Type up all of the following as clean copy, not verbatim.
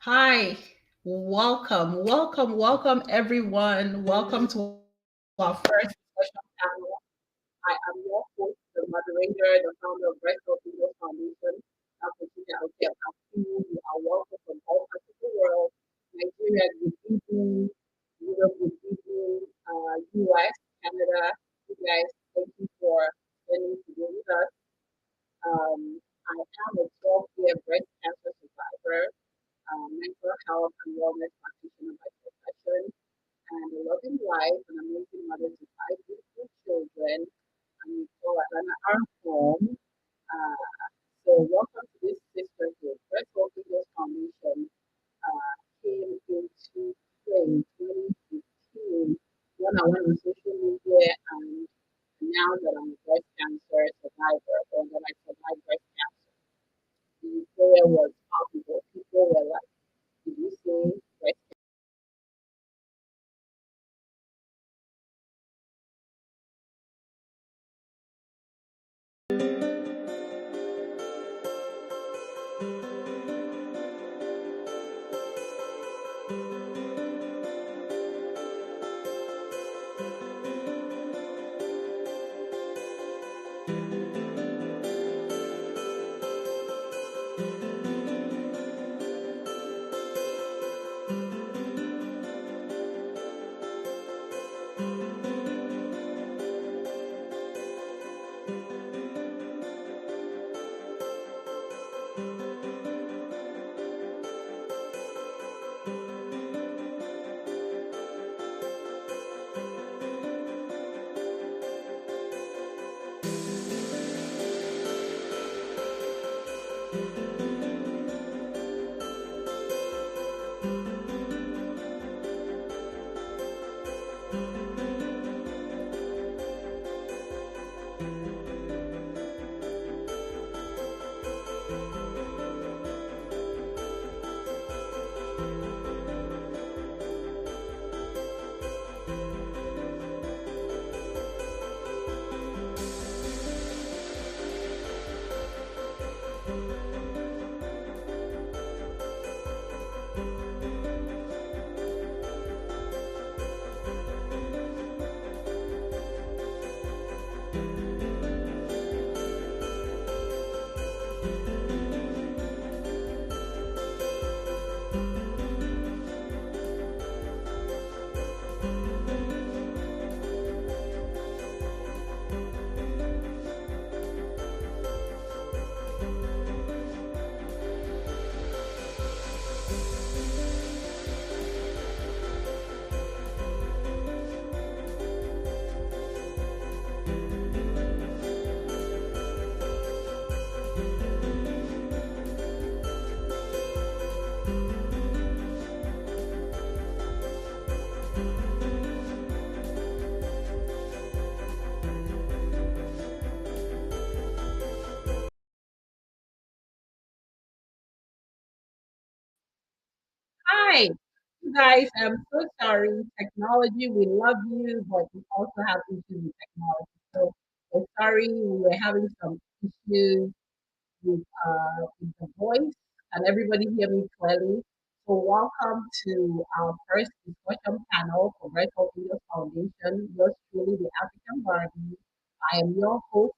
Hi, welcome everyone. Welcome to our first discussion panel. I am your host, the moderator, the founder of Breast Health Leaders Foundation, Dr. Tina Okia. You are welcome from all parts of the world. Nigeria, good evening. Europe, good evening. US, Canada, you guys, thank you for spending today with us. I am a 12-year breast cancer survivor, mental health and wellness practitioner by profession. wife, an amazing mother to five beautiful children, and so Atlanta, our home. So welcome to this sisterhood. Breast Orchids Foundation came into play in 2015 when I went on social media and announced that I'm a breast cancer survivor, or that I survived breast cancer. The prayer was palpable. People were like, did you say breast? Hi, you guys. I'm so sorry. Technology, we love you, but we also have issues with technology. So we're sorry. We were having some issues with the voice. Can everybody hear me clearly? So welcome to our first discussion panel for Red Hope Leaders Foundation. Yours truly, the African Barbie. I am your host,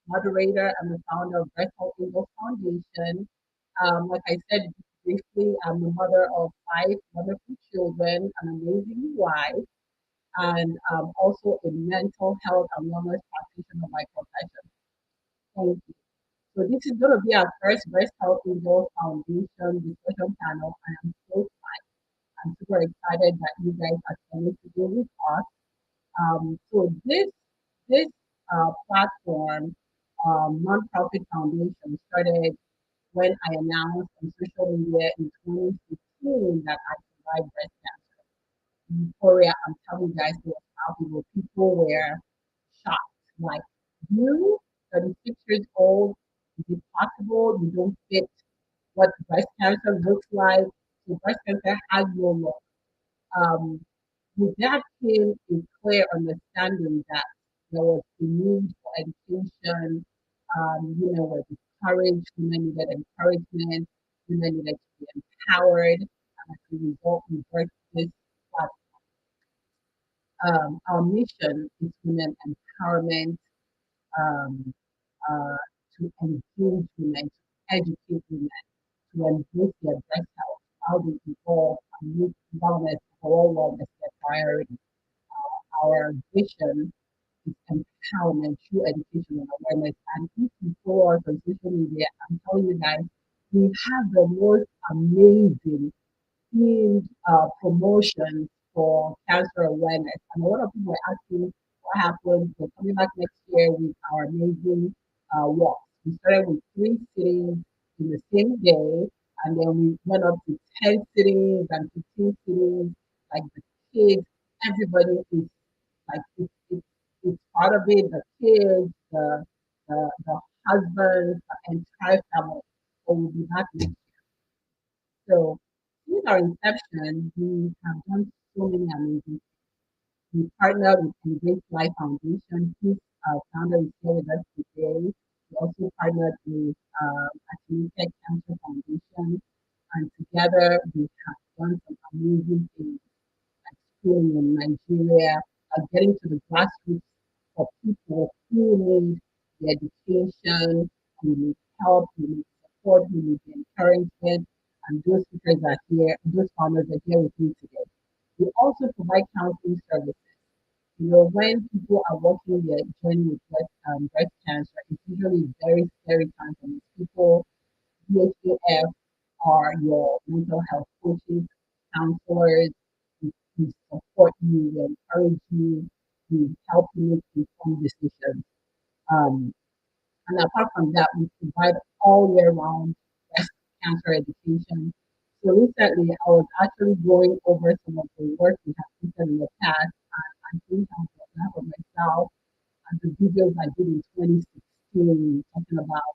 moderator, and the founder of Red Hope Leaders Foundation. Like I said briefly, I'm the mother of five wonderful children, an amazing wife, and also a mental health and wellness practitioner by profession. Thank you. So this is going to be our first Breast Health Indoor Foundation discussion panel. I am so I'm super excited that you guys are coming to do with us. So this platform, nonprofit foundation, started when I announced on social media in 2015 that I survived breast cancer. In Korea, I'm telling you guys, there was palpable. People were shocked. Like, you, 36 years old, is it possible you don't fit what breast cancer looks like? So breast cancer has no look. Um, with that came a clear understanding that there was a need for education. We're discouraged, women needed encouragement, women needed to be empowered, and as a result, we birthed this our mission is women empowerment, um, uh, to engage women, to educate women, to embrace their breast health, how they evolve and make wellness, overall wellness their priority. Our vision is empowerment through education and awareness. And if you follow us on social media, I'm telling you guys, we have the most amazing themed promotions for cancer awareness. And a lot of people were asking what happened. We're coming back next year with our amazing walk. We started with 3 cities in the same day, and then we went up to 10 cities and 15 cities. Like the kids, everybody is like it's part of it. The kids, the husbands, the entire family. So we'll be back next. So since our inception, we have done so many amazing. We partnered with Engage Life Foundation, whose founder is here with us today. We also partnered with Tech Cancer Foundation, and together we have done some amazing things like schooling in Nigeria, getting to the grassroots for people who need the education, who need help, who need support, who need the encouragement, and those speakers are here, those founders are here with me today. We also provide counseling services. You know, when people are walking their journey with breast cancer, it's usually very scary time for these people. BHAF are your mental health coaches, counselors. We support you, we encourage you, we help you make informed decisions. Um, and apart from that, we provide all year round breast cancer education. So recently, I was actually going over some of the work we have done in the past, and I think I'm proud of myself and the videos I did in 2016 talking about,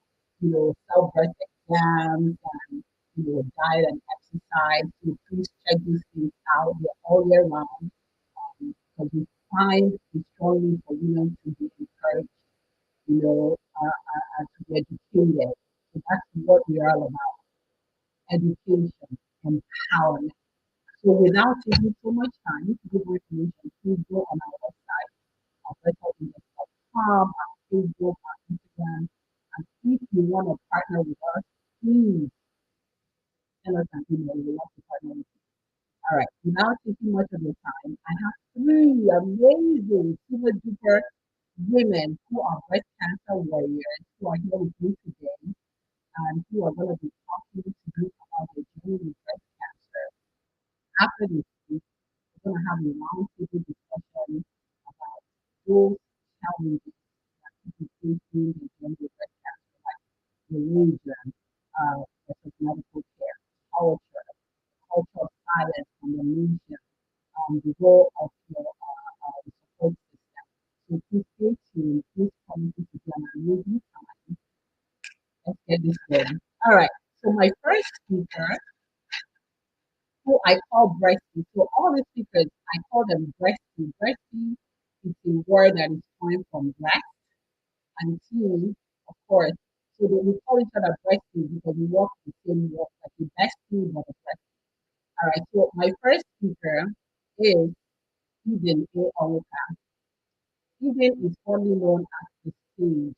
self-breast exams and, diet and exercise. So please check these things out. They're all year round because we find it's strongly for women to be encouraged, to be educated. So that's what we are all about, education, empowerment. So without taking so much time to give more information, please go on our website, our Facebook, our Instagram. And if you want to partner with us, please send us an email. We would love to partner with you. All right, without taking much of your time, I have three amazing super duper women who are breast cancer warriors who are here with me today and who are going to be talking to you about their journey with breast cancer. After this, we're going to have a roundtable discussion about those challenges that people face during the journey with breast cancer, like religion, versus medical care, culture, culture of silence and the nation, the role of the support system. So please stay tuned. Please come to be an amazing time. Let's get this going. All right. So my first speaker, who I call Breasty. So all the speakers, I call them Breasty. Breasty is a word that is coming from breast and tea, of course. So we call each other Breasty because we walk the same walk, like the bestie but the breast. All right. So my first speaker is Eden A. Onwuka. Eden is formerly known as the Sage.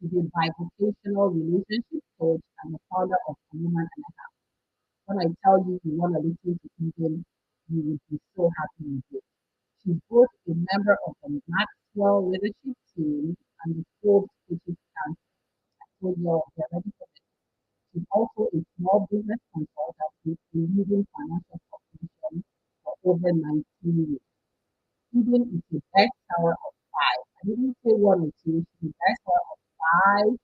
She's a bivocational relationship coach and the founder of A Woman and a Half. When I tell you you want to listen to Eden, you will be so happy with it. She's both a member of the Maxwell Leadership Team and the Forbes Coaches Council. So you're ready for this. She's also a small business consultant with a leading financial corporation for over 19 years. Eden is the bestseller of five. I didn't say one or two, she's the bestseller of five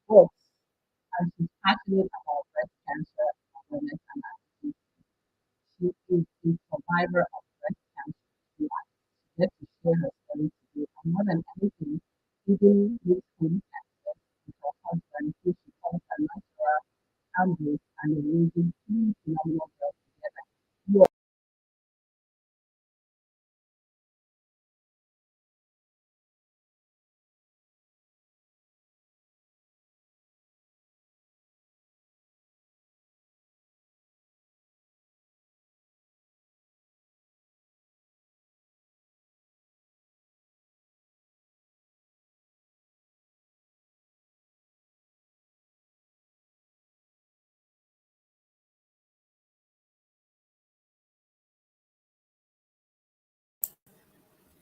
books, and she's passionate about breast cancer awareness and advocacy. She is a survivor of breast cancer. She gets to share her story today. And more than anything, Eden lives home access with her husband, who she calls her natural Ambrose, and they're raising three phenomenal girls together. You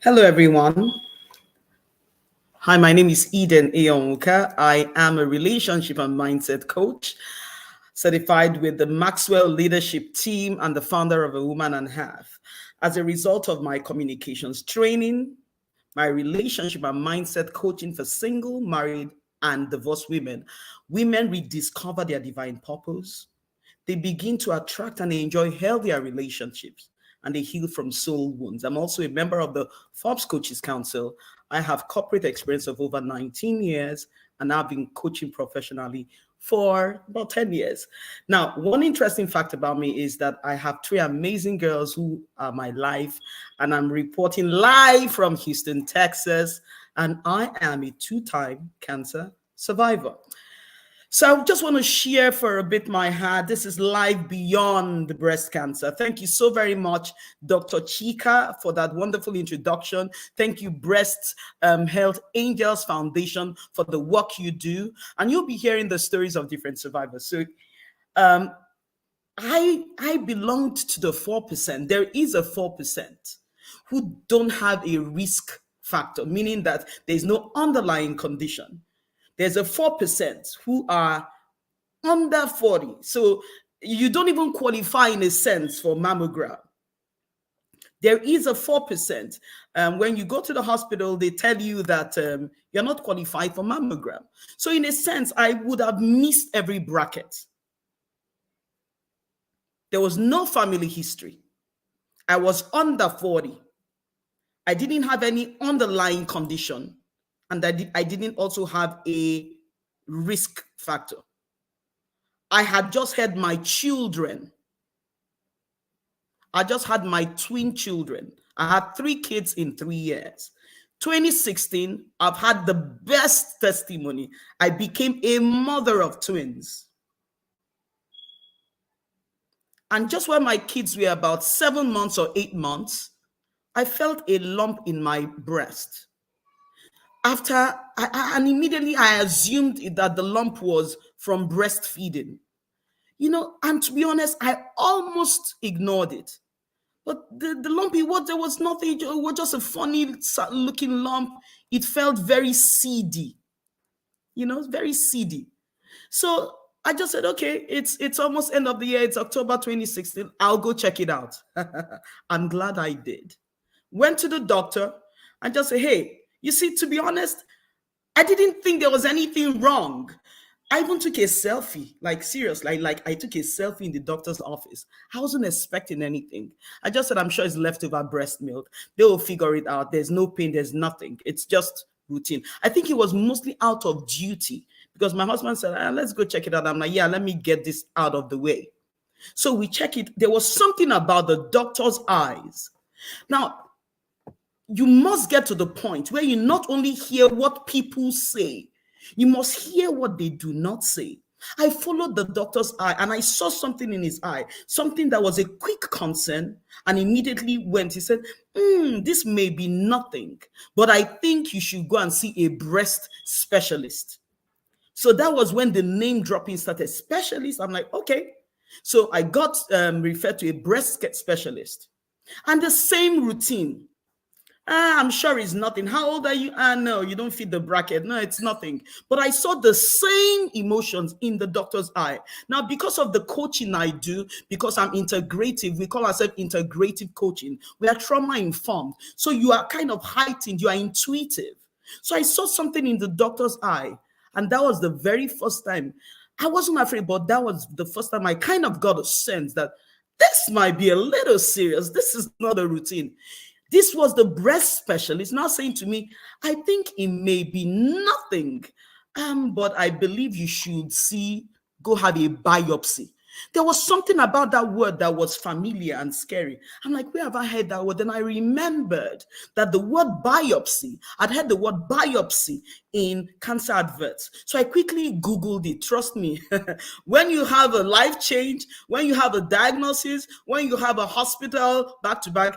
Hello, everyone. Hi, my name is Eden Eonka. I am a relationship and mindset coach. certified with the Maxwell Leadership Team, and the founder of A Woman and a Half. As a result of my communications training, my relationship and mindset coaching for single, married, and divorced women, women rediscover their divine purpose. They begin to attract and enjoy healthier relationships, and they heal from soul wounds. I'm also a member of the Forbes Coaches Council. I have corporate experience of over 19 years, and I've been coaching professionally for about 10 years. Now, one interesting fact about me is that I have 3 amazing girls who are my life, and I'm reporting live from Houston, Texas, and I am a 2-time cancer survivor. So I just want to share for a bit my heart. This is Life Beyond Breast Cancer. Thank you so very much, Dr. Chika, for that wonderful introduction. Thank you, Breast Health Angels Foundation, for the work you do. And you'll be hearing the stories of different survivors. So I belonged to the 4%. There is a 4% who don't have a risk factor, meaning that there's no underlying condition. There's a 4% who are under 40. So you don't even qualify in a sense for mammogram. There is a 4%. When you go to the hospital, they tell you that you're not qualified for mammogram. So in a sense, I would have missed every bracket. There was no family history. I was under 40. I didn't have any underlying condition. And I didn't also have a risk factor. I had just had my children. I just had my twin children. I had 3 kids in 3 years. 2016, I've had the best testimony. I became a mother of twins. And just when my kids were about 7 months or 8 months, I felt a lump in my breast. And immediately I assumed that the lump was from breastfeeding. And to be honest, I almost ignored it. But the lump, there was nothing, it was just a funny looking lump. It felt very seedy, very seedy. So I just said, okay, it's almost end of the year. It's October 2016. I'll go check it out. I'm glad I did. Went to the doctor and just said, hey, you see, to be honest, I didn't think there was anything wrong. I even took a selfie, like seriously, like I took a selfie in the doctor's office. I wasn't expecting anything. I just said, I'm sure it's leftover breast milk. They will figure it out. There's no pain. There's nothing. It's just routine. I think it was mostly out of duty because my husband said, let's go check it out. I'm like, yeah, let me get this out of the way. So we check it. There was something about the doctor's eyes. Now, you must get to the point where you not only hear what people say, you must hear what they do not say. I followed the doctor's eye and I saw something in his eye, something that was a quick concern, and immediately went. He said, this may be nothing, but I think you should go and see a breast specialist. So that was when the name dropping started. Specialist. I'm like, okay. So I got referred to a breast specialist and the same routine. I'm sure it's nothing. How old are you? No, you don't fit the bracket. No, it's nothing. But I saw the same emotions in the doctor's eye. Now, because of the coaching I do, because I'm integrative, we call ourselves integrative coaching. We are trauma informed. So you are kind of heightened. You are intuitive. So I saw something in the doctor's eye. And that was the very first time. I wasn't afraid, but that was the first time I kind of got a sense that this might be a little serious. This is not a routine. This was the breast specialist now saying to me, I think it may be nothing, but I believe you should go have a biopsy. There was something about that word that was familiar and scary. I'm like, where have I heard that word? Then I remembered that the word biopsy, I'd heard the word biopsy in cancer adverts. So I quickly Googled it. Trust me, when you have a life change, when you have a diagnosis, when you have a hospital back to back,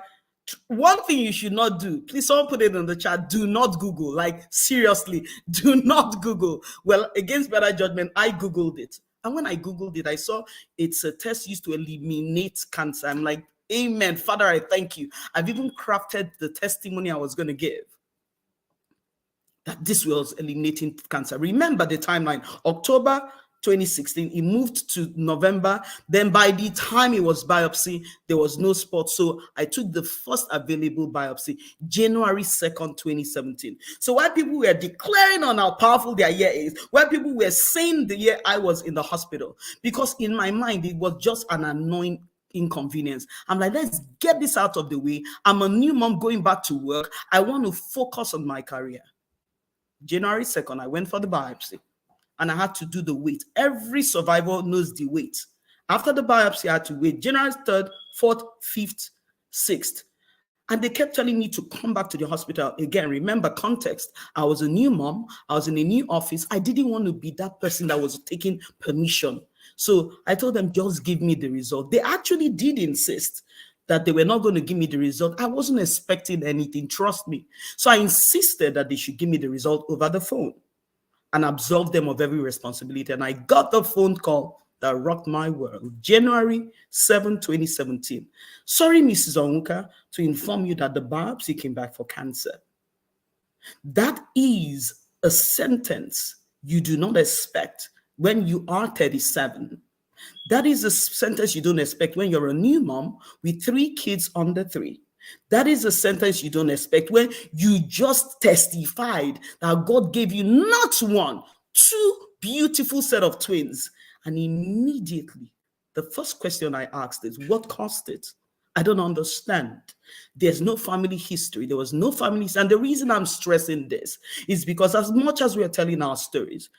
one thing you should not do, please someone put it in the chat, do not Google. Like seriously, do not Google. Well, against better judgment, I Googled it. And when I Googled it, I saw it's a test used to eliminate cancer. I'm like, amen. Father, I thank you. I've even crafted the testimony I was going to give, that this was eliminating cancer. Remember the timeline, October 2016. It moved to November. Then by the time it was biopsy, there was no spot. So I took the first available biopsy, January 2nd, 2017. So while people were declaring on how powerful their year is, while people were saying the year I was in the hospital, because in my mind, it was just an annoying inconvenience. I'm like, let's get this out of the way. I'm a new mom going back to work. I want to focus on my career. January 2nd, I went for the biopsy and I had to do the weight. Every survivor knows the weight. After the biopsy, I had to wait January 3rd, 4th, 5th, 6th. And they kept telling me to come back to the hospital. Again, remember context. I was a new mom. I was in a new office. I didn't want to be that person that was taking permission. So I told them, just give me the result. They actually did insist that they were not going to give me the result. I wasn't expecting anything, trust me. So I insisted that they should give me the result over the phone and absolve them of every responsibility. And I got the phone call that rocked my world. January 7, 2017. Sorry, Mrs. Onwuka, to inform you that the biopsy came back for cancer. That is a sentence you do not expect when you are 37. That is a sentence you don't expect when you're a new mom with 3 kids under 3. That is a sentence you don't expect when you just testified that God gave you not 1, 2 beautiful set of twins. And immediately, the first question I asked is, what caused it? I don't understand. There's no family history. There was no family history. And the reason I'm stressing this is because as much as we are telling our stories,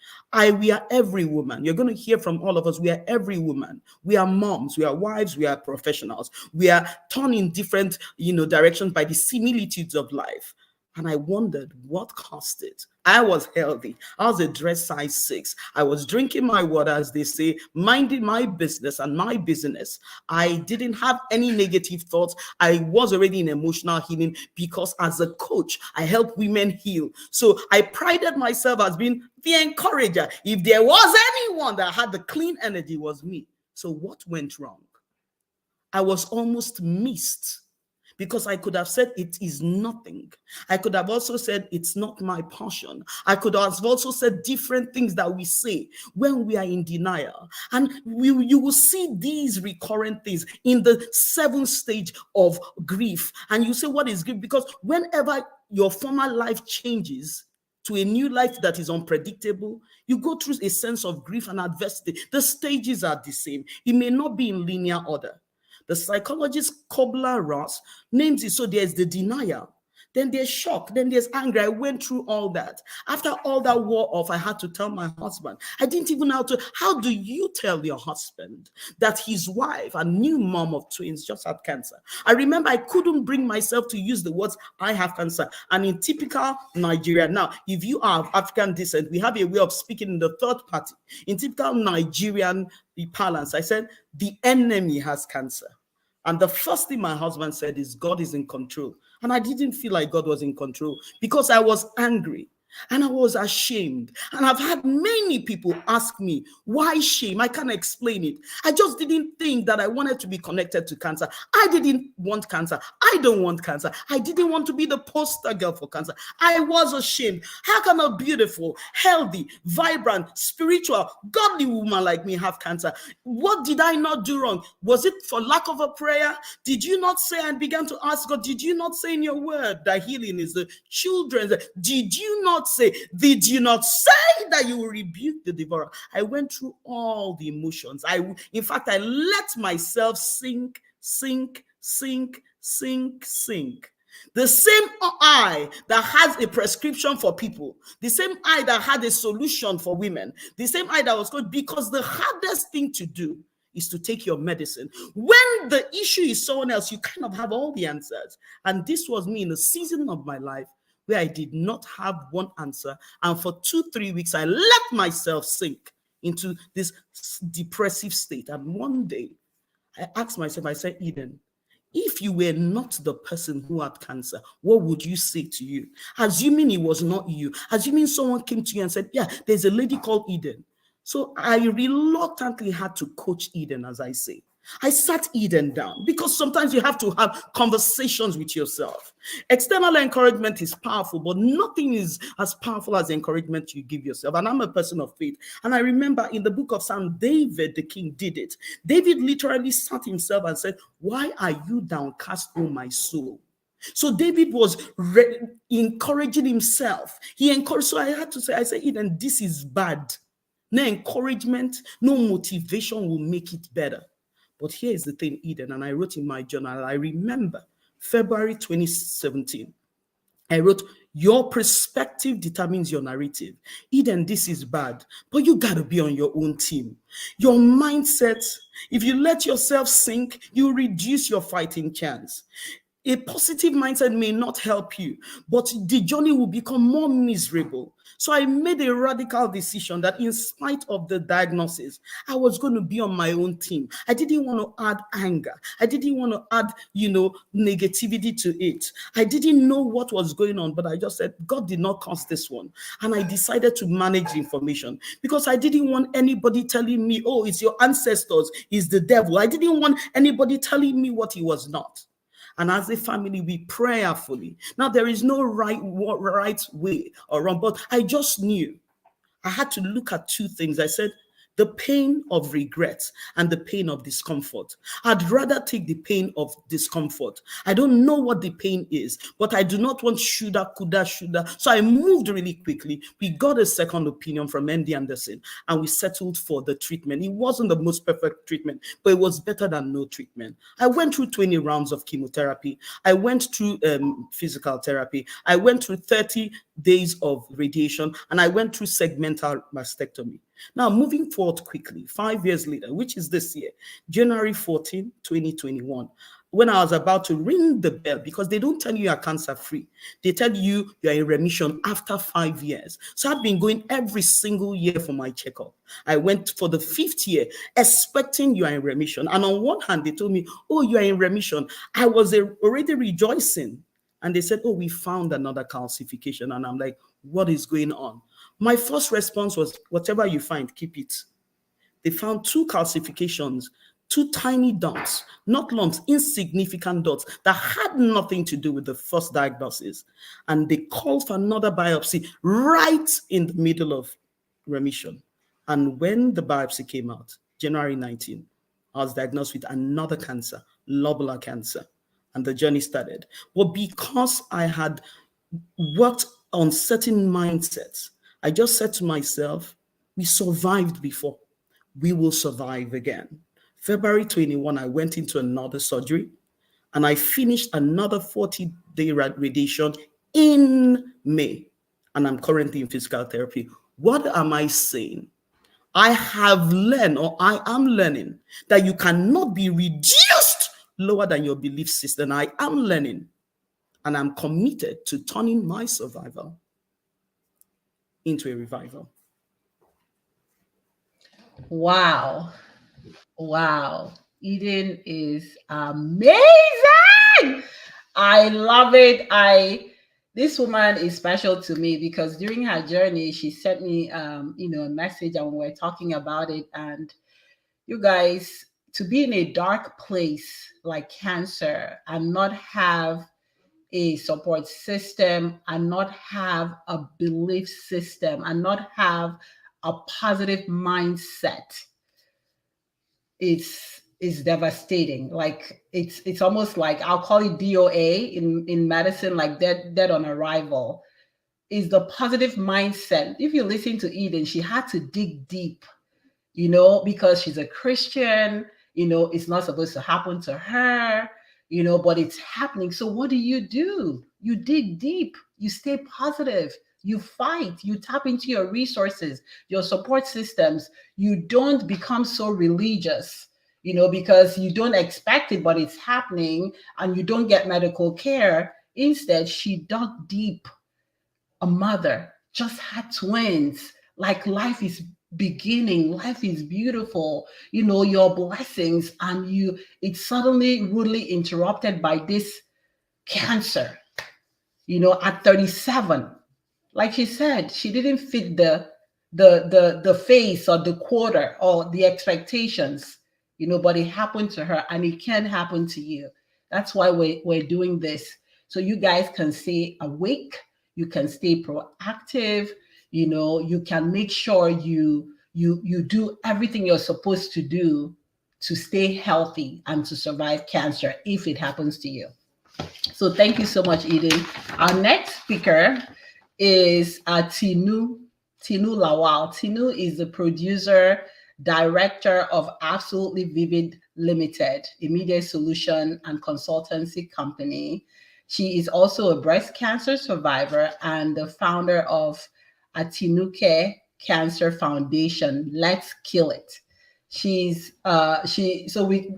we are every woman. You're going to hear from all of us. We are every woman. We are moms. We are wives. We are professionals. We are torn in different, directions by the similitudes of life. And I wondered what caused it. I was healthy. I was a dress size 6. I was drinking my water, as they say, minding my business and my business. I didn't have any negative thoughts. I was already in emotional healing because as a coach, I help women heal. So I prided myself as being the encourager. If there was anyone that had the clean energy, it was me. So what went wrong? I was almost missed. Because I could have said it is nothing. I could have also said it's not my passion. I could have also said different things that we say when we are in denial. And you will see these recurrent things in the 7th stage of grief. And you say, what is grief? Because whenever your former life changes to a new life that is unpredictable, you go through a sense of grief and adversity. The stages are the same. It may not be in linear order. The psychologist Kubler-Ross names it. So there's the denial, then there's shock, then there's anger. I went through all that. After all that wore off, I had to tell my husband. I didn't even know how do you tell your husband that his wife, a new mom of twins, just had cancer? I remember I couldn't bring myself to use the words, I have cancer. And in typical Nigeria, now, if you are of African descent, we have a way of speaking in the third party. In typical Nigerian parlance, I said, the enemy has cancer. And the first thing my husband said is, God is in control. And I didn't feel like God was in control because I was angry and I was ashamed. And I've had many people ask me, why shame? I can't explain it. I just didn't think that I wanted to be connected to cancer. I didn't want cancer. I don't want cancer. I didn't want to be the poster girl for cancer. I was ashamed. How can a beautiful, healthy, vibrant, spiritual, godly woman like me have cancer? What did I not do wrong? Was it for lack of a prayer? Did you not say, and began to ask God, did you not say in your word that healing is the children's? Did you not say, did you not say that you will rebuke the devourer? I went through all the emotions. In fact, I let myself sink. The same eye that has a prescription for people, the same eye that had a solution for women, the same eye that was good, because the hardest thing to do is to take your medicine. When the issue is someone else, you kind of have all the answers. And this was me in a season of my life where I did not have one answer. And for 2-3 weeks, I let myself sink into this depressive state. And one day, I asked myself, I said, Eden, if you were not the person who had cancer, what would you say to you? Assuming it was not you, assuming someone came to you and said, yeah, there's a lady called Eden. So I reluctantly had to coach Eden, as I say. I sat Eden down because sometimes you have to have conversations with yourself. External encouragement is powerful, but nothing is as powerful as the encouragement you give yourself. And I'm a person of faith. And I remember in the book of Psalm, David, the king, did it. David literally sat himself and said, "Why are you downcast, O my soul?" So David was encouraging himself. He encouraged. So I had to say, I said, Eden, this is bad. No encouragement, no motivation will make it better. But here is the thing, Eden, and I wrote in my journal, I remember February 2017. I wrote, your perspective determines your narrative. Eden, this is bad, but you got to be on your own team. Your mindset, if you let yourself sink, you reduce your fighting chance. A positive mindset may not help you, but the journey will become more miserable. So I made a radical decision that in spite of the diagnosis, I was going to be on my own team. I didn't want to add anger. I didn't want to add, negativity to it. I didn't know what was going on, but I just said, God did not cause this one. And I decided to manage information because I didn't want anybody telling me, oh, it's your ancestors, it's the devil. I didn't want anybody telling me what he was not. And as a family, we prayerfully. Now, there is no right way or wrong, but I just knew I had to look at two things. I said, the pain of regret and the pain of discomfort. I'd rather take the pain of discomfort. I don't know what the pain is, but I do not want shoulda, coulda, shoulda. So I moved really quickly. We got a second opinion from MD Anderson and we settled for the treatment. It wasn't the most perfect treatment, but it was better than no treatment. I went through 20 rounds of chemotherapy. I went through physical therapy. I went through 30 days of radiation, and I went through segmental mastectomy. Now, moving forward quickly, 5 years later, which is this year, January 14, 2021, when I was about to ring the bell, because they don't tell you you're cancer-free. They tell you you're in remission after 5 years. So I've been going every single year for my checkup. I went for the 5th year, expecting you are in remission. And on one hand, they told me, oh, you are in remission. I was already rejoicing. And they said, oh, we found another calcification. And I'm like, what is going on? My first response was, whatever you find, keep it. They found 2 calcifications, 2 tiny dots, not lumps, insignificant dots that had nothing to do with the first diagnosis. And they called for another biopsy right in the middle of remission. And when the biopsy came out, January 19, I was diagnosed with another cancer, lobular cancer. And the journey started. But because I had worked on certain mindsets, I just said to myself, we survived before. We will survive again. February 21, I went into another surgery and I finished another 40-day radiation in May. And I'm currently in physical therapy. What am I saying? I have learned, or I am learning, that you cannot be reduced lower than your belief system. I am learning, and I'm committed to turning my survival into a revival. Wow. Wow. Eden is amazing. I love it. This woman is special to me because during her journey, she sent me a message and we were talking about it. And you guys, to be in a dark place like cancer and not have a support system and not have a belief system and not have a positive mindset, it's devastating. Like it's almost like, I'll call it DOA in medicine, like dead on arrival. Is the positive mindset. If you listen to Eden, she had to dig deep, because she's a Christian, it's not supposed to happen to her, but it's happening. So what do? You dig deep, you stay positive, you fight, you tap into your resources, your support systems. You don't become so religious, because you don't expect it, but it's happening and you don't get medical care. Instead, she dug deep. A mother just had twins. Like, life is beginning, life is beautiful, your blessings, and it's suddenly rudely interrupted by this cancer, at 37. Like she said, she didn't fit the face or the quarter or the expectations. but it happened to her and it can happen to you. That's why we're doing this. So you guys can stay awake, you can stay proactive, you can make sure you do everything you're supposed to do to stay healthy and to survive cancer if it happens to you. So thank you so much, Eden. Our next speaker is Tinu Lawal. Tinu is the producer, director of Absolutely Vivid Limited, a media solution and consultancy company. She is also a breast cancer survivor and the founder of Atinuke Cancer Foundation. Let's kill it. She's she so we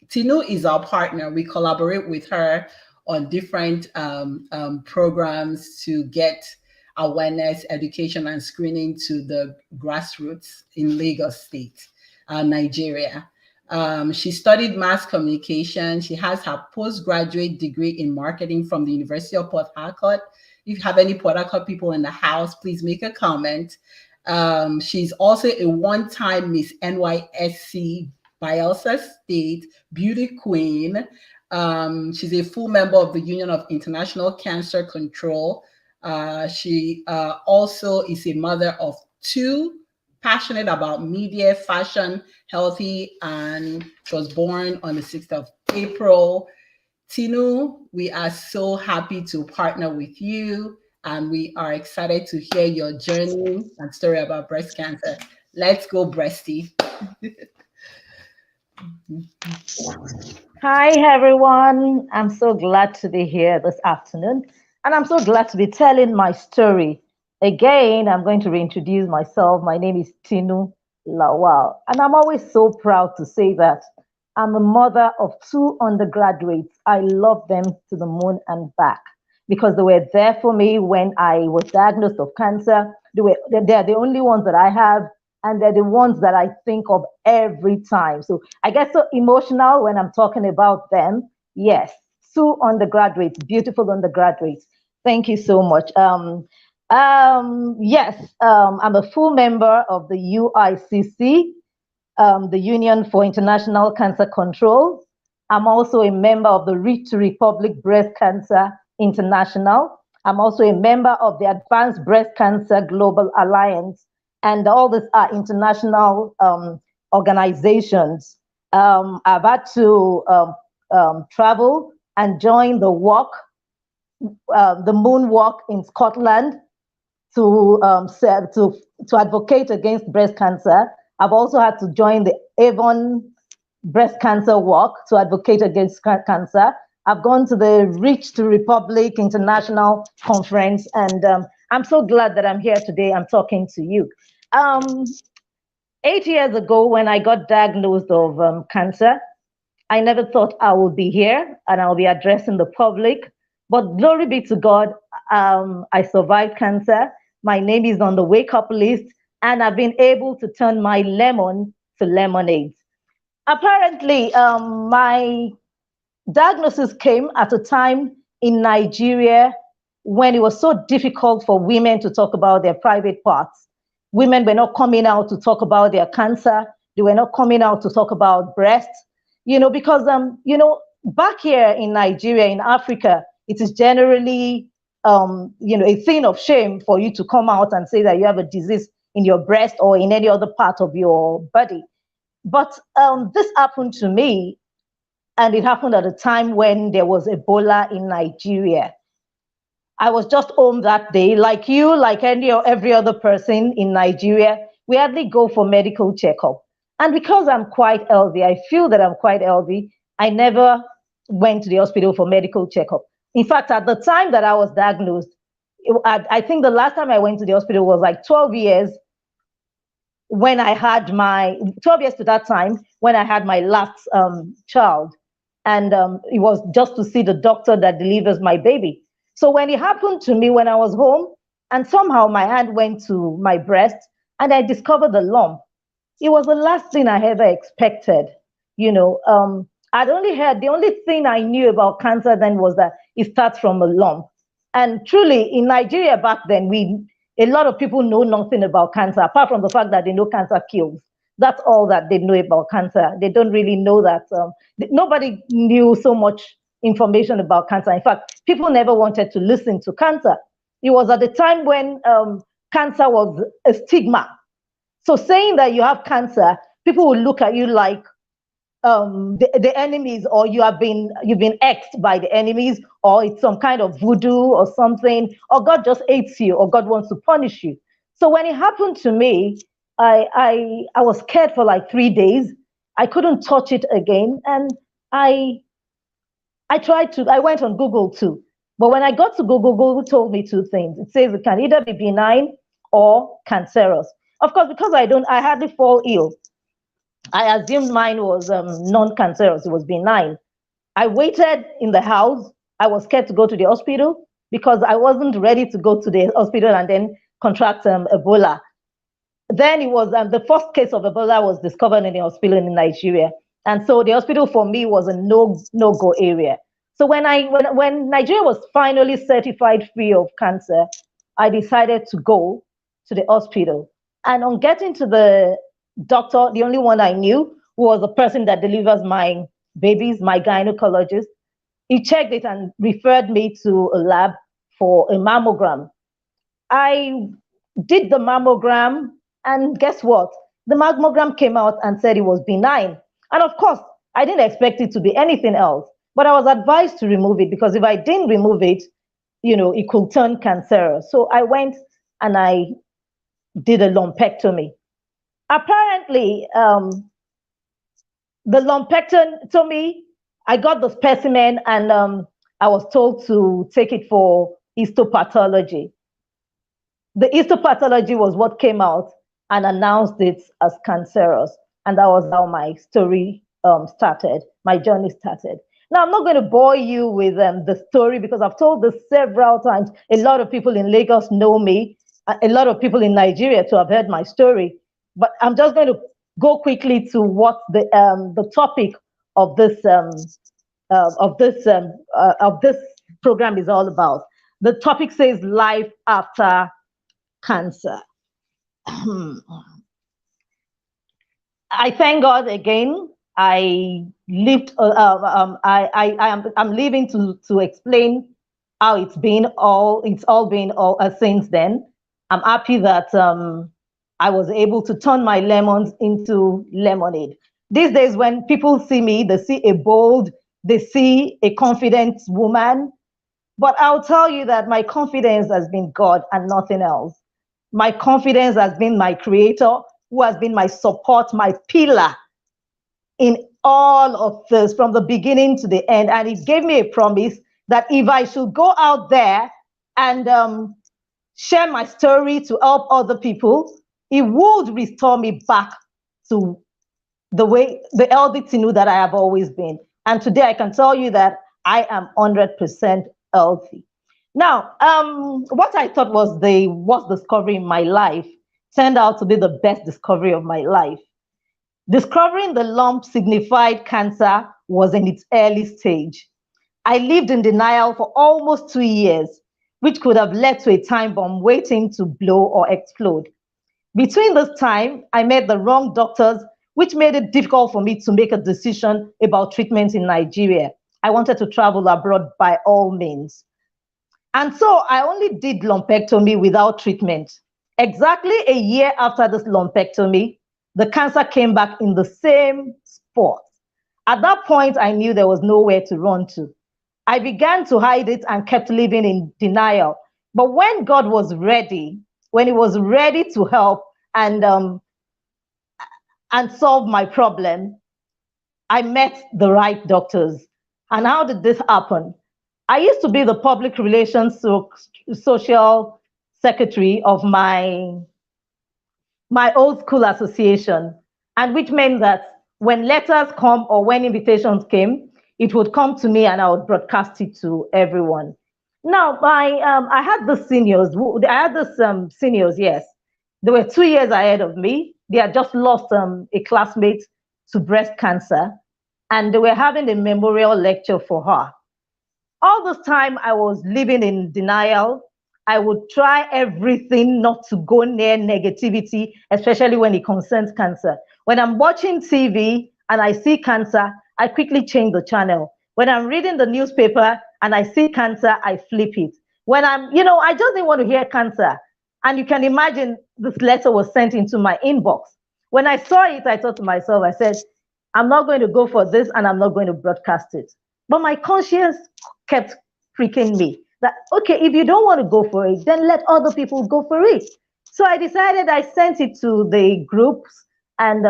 Tinu is our partner. We collaborate with her on different programs to get awareness, education, and screening to the grassroots in Lagos State, Nigeria. She studied mass communication. She has her postgraduate degree in marketing from the University of Port Harcourt. If you have any Port Harcourt people in the house, please make a comment. She's also a one-time Miss NYSC Bielsa State Beauty Queen. She's a full member of the Union of International Cancer Control. She also is a mother of two, passionate about media, fashion, healthy, and she was born on the 6th of April. Tinu, we are so happy to partner with you, and we are excited to hear your journey and story about breast cancer. Let's go, Breasty. Hi, everyone. I'm so glad to be here this afternoon, and I'm so glad to be telling my story. Again, I'm going to reintroduce myself. My name is Tinu Lawal, and I'm always so proud to say that I'm a mother of two undergraduates. I love them to the moon and back because they were there for me when I was diagnosed of cancer. They're the only ones that I have, and they're the ones that I think of every time. So I get so emotional when I'm talking about them. Yes, two undergraduates, beautiful undergraduates. Thank you so much. Yes, I'm a full member of the UICC, the Union for International Cancer Control. I'm also a member of the Reach to Republic Breast Cancer International. I'm also a member of the Advanced Breast Cancer Global Alliance, and all these are international organizations. I've had to travel and join the walk, the moon walk in Scotland to advocate against breast cancer. I've also had to join the Avon Breast Cancer Walk to advocate against cancer. I've gone to the Reach to Republic International Conference, and I'm so glad that I'm here today. I'm talking to you. 8 years ago, when I got diagnosed of cancer, I never thought I would be here and I'll be addressing the public. But glory be to God, I survived cancer. My name is on the wake up list, and I've been able to turn my lemon to lemonade. Apparently, my diagnosis came at a time in Nigeria when it was so difficult for women to talk about their private parts. Women were not coming out to talk about their cancer. They were not coming out to talk about breasts, because, back here in Nigeria, in Africa, it is generally, a thing of shame for you to come out and say that you have a disease in your breast or in any other part of your body. But this happened to me, and it happened at a time when there was Ebola in Nigeria. I was just home that day, like you, like every other person in Nigeria. We hardly go for medical checkup. And because I'm quite healthy, I feel that I'm quite healthy, I never went to the hospital for medical checkup. In fact, at the time that I was diagnosed, I think the last time I went to the hospital was like 12 years when I had 12 years to that time when I had my last child. And it was just to see the doctor that delivers my baby. So when it happened to me when I was home, and somehow my hand went to my breast and I discovered the lump, it was the last thing I ever expected. I'd only heard, the only thing I knew about cancer then was that it starts from a lump. And truly, in Nigeria back then, a lot of people know nothing about cancer, apart from the fact that they know cancer kills. That's all that they know about cancer. They don't really know that nobody knew so much information about cancer. In fact, people never wanted to listen to cancer. It was at the time when cancer was a stigma. So saying that you have cancer, people will look at you like the enemies, or you've been exed by the enemies, or it's some kind of voodoo or something, or God just hates you, or God wants to punish you. So when it happened to me, I was scared for like 3 days. I couldn't touch it again, and I I went on Google too. But when I got to Google, Google told me two things. It says it can either be benign or cancerous. Of course, because I hardly fall ill, I assumed mine was non-cancerous. It was benign. I waited in the house. I was scared to go to the hospital because I wasn't ready to go to the hospital and then contract Ebola. Then it was the first case of Ebola was discovered in the hospital in Nigeria, and so the hospital for me was a no go area. So when Nigeria was finally certified free of cancer, I decided to go to the hospital. And on getting to the doctor, the only one I knew, who was the person that delivers my babies, my gynecologist, he checked it and referred me to a lab for a mammogram. I did the mammogram, and guess what? The mammogram came out and said it was benign. And of course, I didn't expect it to be anything else, but I was advised to remove it because if I didn't remove it, it could turn cancerous. So I went and I did a lumpectomy. Apparently, the lumpectomy, I got the specimen and I was told to take it for histopathology. The histopathology was what came out and announced it as cancerous. And that was how my story started, my journey started. Now, I'm not going to bore you with the story because I've told this several times. A lot of people in Lagos know me. A lot of people in Nigeria to have heard my story. But I'm just going to go quickly to what the topic of this program is all about. The topic says life after cancer. I thank God again. I lived. I'm living to explain how it's all been since then. I'm happy that I was able to turn my lemons into lemonade. These days, when people see me, they see a bold, they see a confident woman. But I'll tell you that my confidence has been God and nothing else. My confidence has been my creator, who has been my support, my pillar in all of this from the beginning to the end. And he gave me a promise that if I should go out there and share my story to help other people, he would restore me back to the healthy Tinu that I have always been. And today I can tell you that I am 100% healthy. Now, what I thought was the worst discovery in my life turned out to be the best discovery of my life. Discovering the lump signified cancer was in its early stage. I lived in denial for almost 2 years, which could have led to a time bomb waiting to blow or explode. Between this time, I met the wrong doctors, which made it difficult for me to make a decision about treatment in Nigeria. I wanted to travel abroad by all means. And so I only did lumpectomy without treatment. Exactly a year after this lumpectomy, the cancer came back in the same spot. At that point, I knew there was nowhere to run to. I began to hide it and kept living in denial. But when God was ready, when he was ready to help and solve my problem, I met the right doctors. And how did this happen? I used to be the public relations social secretary of my old school association, and which meant that when letters come or when invitations came, it would come to me and I would broadcast it to everyone. Now, I had the seniors. Seniors, yes. They were 2 years ahead of me. They had just lost a classmate to breast cancer, and they were having a memorial lecture for her. All this time, I was living in denial. I would try everything not to go near negativity, especially when it concerns cancer. When I'm watching TV and I see cancer, I quickly change the channel. When I'm reading the newspaper and I see cancer, I flip it. When I just didn't want to hear cancer. And you can imagine this letter was sent into my inbox. When I saw it, I thought to myself, I said, I'm not going to go for this and I'm not going to broadcast it. But my conscience kept freaking me that, okay, if you don't want to go for it, then let other people go for it. So I decided I sent it to the groups and,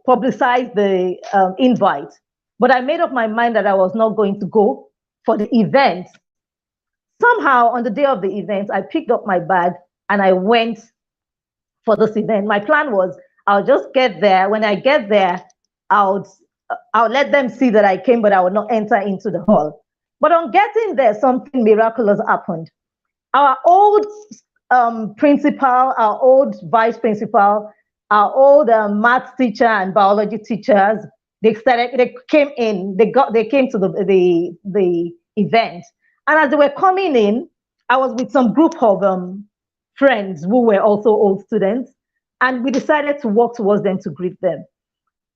publicized the invite. But I made up my mind that I was not going to go for the event. Somehow on the day of the event, I picked up my bag and I went for this event. My plan was I'll just get there. When I get there, I'll let them see that I came, but I will not enter into the hall. But on getting there, something miraculous happened. Our old principal, our old vice principal, our old math teacher and biology teachers, they came in. They came to the event, and as they were coming in, I was with some group of friends who were also old students, and we decided to walk towards them to greet them.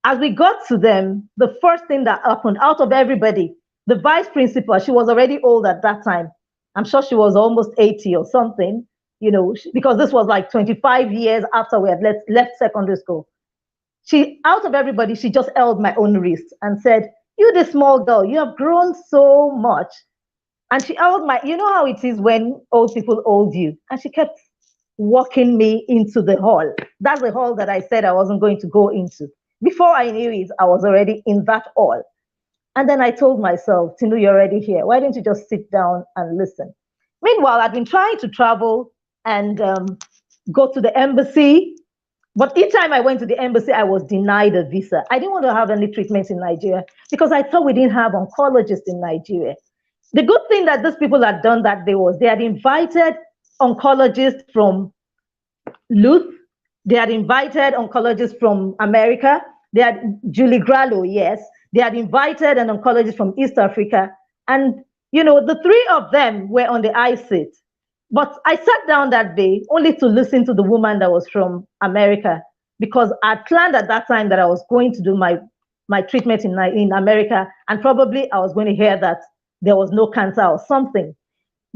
As we got to them, the first thing that happened out of everybody, the vice principal, she was already old at that time. I'm sure she was almost 80 or something, because this was like 25 years after we had left secondary school. Out of everybody, she just held my own wrist and said, "You, the small girl, you have grown so much." And she held how it is when old people hold you. And she kept walking me into the hall. That's the hall that I said I wasn't going to go into. Before I knew it, I was already in that hall. And then I told myself, Tinu, you're already here. Why don't you just sit down and listen? Meanwhile, I've been trying to travel and go to the embassy. But each time I went to the embassy, I was denied a visa. I didn't want to have any treatments in Nigeria because I thought we didn't have oncologists in Nigeria. The good thing that these people had done that day was they had invited oncologists from Luth. They had invited oncologists from America. They had Julie Grallo, yes. They had invited an oncologist from East Africa. And, the three of them were on the ICIT. But I sat down that day only to listen to the woman that was from America, because I planned at that time that I was going to do my treatment in America, and probably I was going to hear that there was no cancer or something.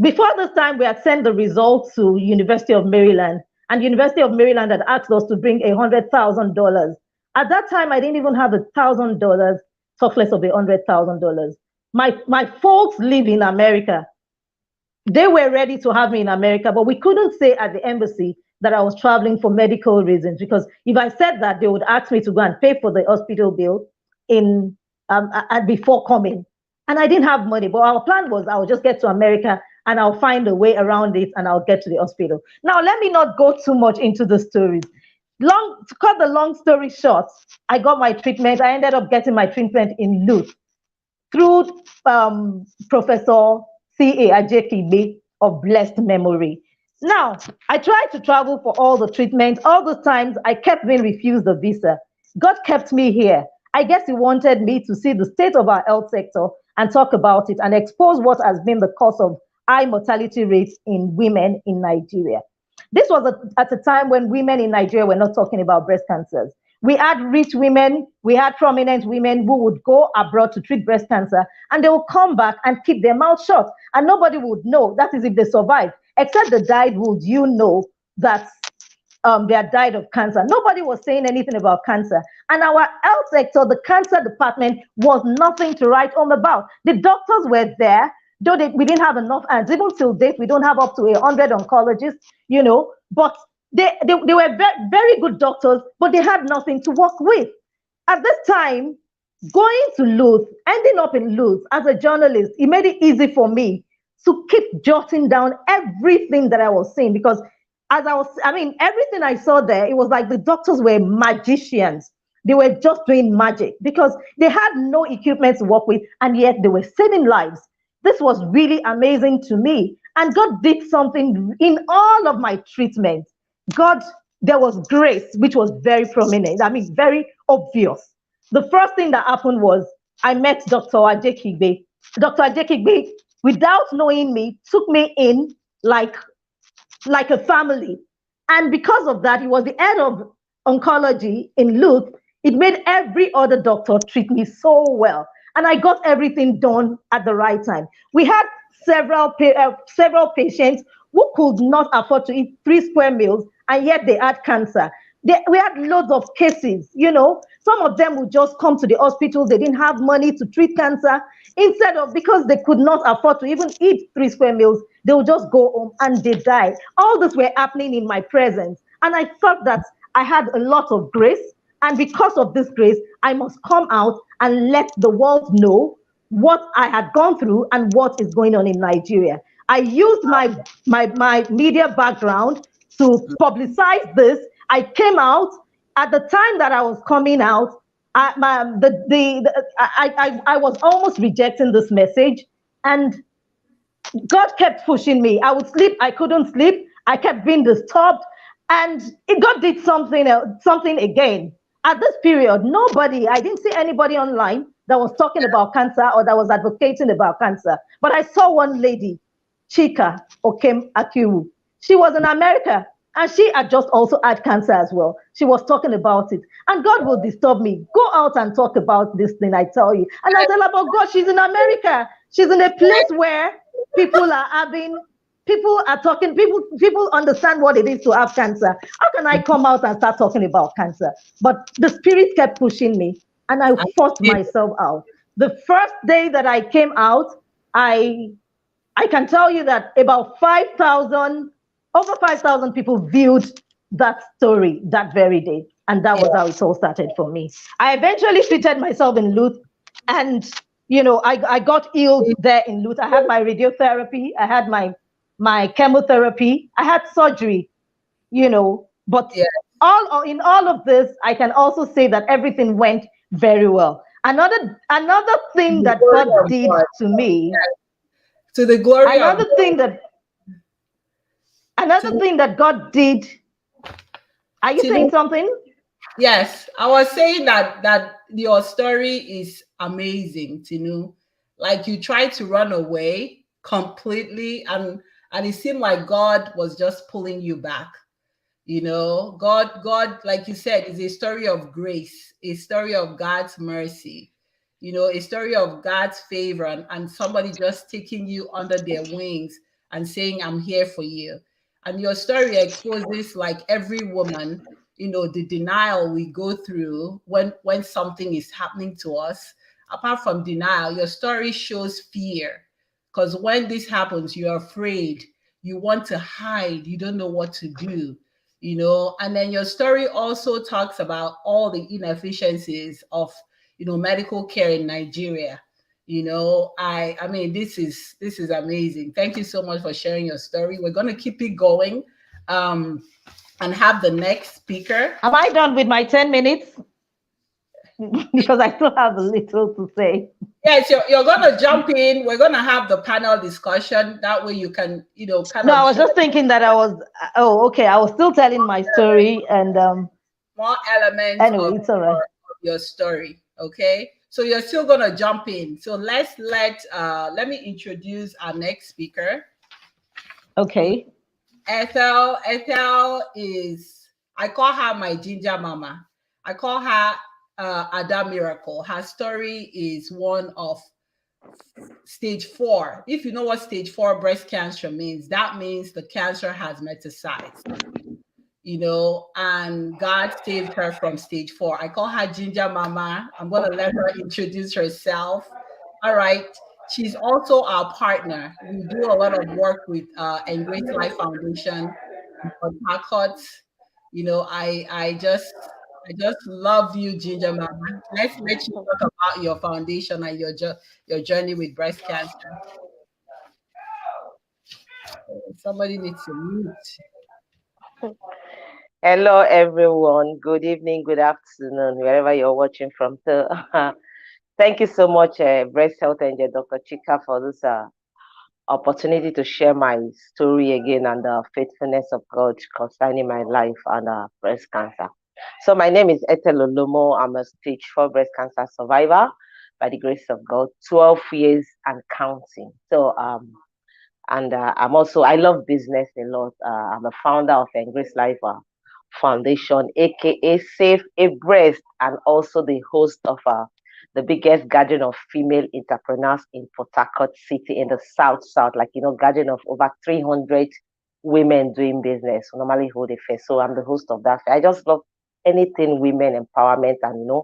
Before this time, we had sent the results to University of Maryland, and University of Maryland had asked us to bring $100,000. At that time, I didn't even have $1,000, talk less of $100,000. My folks live in America. They were ready to have me in America, but we couldn't say at the embassy that I was traveling for medical reasons, because if I said that, they would ask me to go and pay for the hospital bill before coming. And I didn't have money, but our plan was I'll just get to America and I'll find a way around it and I'll get to the hospital. Now, let me not go too much into the stories. To cut the long story short, I got my treatment. I ended up getting my treatment in Luth through Professor C.A. Ajekigbe of blessed memory. Now, I tried to travel for all the treatments. All the times I kept being refused the visa. God kept me here. I guess he wanted me to see the state of our health sector and talk about it and expose what has been the cause of high mortality rates in women in Nigeria. This was at a time when women in Nigeria were not talking about breast cancers. We had rich women, we had prominent women who would go abroad to treat breast cancer, and they would come back and keep their mouth shut, and nobody would know. That is if they survived, except the died would you know that they had died of cancer. Nobody was saying anything about cancer. And our health sector, the cancer department, was nothing to write home about. The doctors were there, though we didn't have enough hands. Even till date, we don't have up to 100 oncologists, but they were very, very good doctors, but they had nothing to work with. At this time, going to Luth, ending up in Luth as a journalist, it made it easy for me to keep jotting down everything that I was seeing, because everything I saw there, it was like the doctors were magicians. They were just doing magic because they had no equipment to work with, and yet they were saving lives. This was really amazing to me. And God did something in all of my treatment. There was grace, which was very prominent. Very obvious. The first thing that happened was I met Dr. Ajekigbe. Dr. Ajekigbe, without knowing me, took me in like a family. And because of that, he was the head of oncology in Luth. It made every other doctor treat me so well. And I got everything done at the right time. We had several patients who could not afford to eat 3 square meals, and yet they had cancer. We had loads of cases, Some of them would just come to the hospital. They didn't have money to treat cancer. Instead of, because they could not afford to even eat 3 square meals, they would just go home and they died. All this were happening in my presence. And I thought that I had a lot of grace. And because of this grace, I must come out and let the world know what I had gone through and what is going on in Nigeria. I used my media background to publicize this. I came out at the time that I was coming out. I was almost rejecting this message, and God kept pushing me. I would sleep, I couldn't sleep. I kept being disturbed, and God did something again. At this period, I didn't see anybody online that was talking about cancer or that was advocating about cancer. But I saw one lady, Chika Okem Akiwu. She was in America, and she had just also had cancer as well. She was talking about it. And God will disturb me. Go out and talk about this thing, I tell you. And I tell her, about God, she's in America. She's in a place where people are talking, people understand what it is to have cancer. How can I come out and start talking about cancer? But the spirit kept pushing me, and I forced myself out. The first day that I came out, I can tell you that about over 5,000 people viewed that story that very day. And that was how it all started for me. I eventually treated myself in Luth, and I got ill there in Luth. I had my radiotherapy, I had my chemotherapy, I had surgery, but in all of this, I can also say that everything went very well. Another thing that God did to me, to the glory another thing that God did. Are you saying something? Yes, I was saying that your story is amazing, Tinu. Like, you tried to run away completely, and it seemed like God was just pulling you back. God, like you said, is a story of grace, a story of God's mercy, a story of God's favor, and somebody just taking you under their wings and saying, I'm here for you. And your story exposes, like every woman, the denial we go through when something is happening to us. Apart from denial, your story shows fear, because when this happens, you're afraid, you want to hide, you don't know what to do. And then your story also talks about all the inefficiencies of medical care in Nigeria. I mean, this is amazing. Thank you so much for sharing your story. We're going to keep it going and have the next speaker. Am I done with my 10 minutes? Because I still have a little to say. Yes, you're going to jump in. We're going to have the panel discussion. That way you can, kind No, of. I was just thinking that I was still telling my story, and more elements anyway, it's all right. of your story. Okay. So you're still going to jump in. So let me introduce our next speaker. Okay. Ethel is, I call her my ginger mama. I call her Ada Miracle. Her story is one of stage 4. If you know what stage 4 breast cancer means, that means the cancer has metastasized. And God saved her from stage 4. I call her Ginger Mama. I'm going to let her introduce herself. All right. She's also our partner. We do a lot of work with Embrace Life Foundation on Harcourt. I just love you, Ginger Mama. Let's let you talk about your foundation and your journey with breast cancer. Somebody needs to mute. Hello, everyone. Good evening, good afternoon, wherever you're watching from. So, thank you so much, Breast Health Angel Dr. Chika, for this opportunity to share my story again and the faithfulness of God concerning my life and breast cancer. So, my name is Ethel Olomo. I'm a stage 4 breast cancer survivor by the grace of God, 12 years and counting. So, And I love business a lot. I'm a founder of Embrace Life Foundation, aka Save a Breast, and also the host of the biggest gathering of female entrepreneurs in Port Harcourt City in the South, like, gathering of over 300 women doing business. We normally hold a fair. So I'm the host of that fair. I just love anything women empowerment and,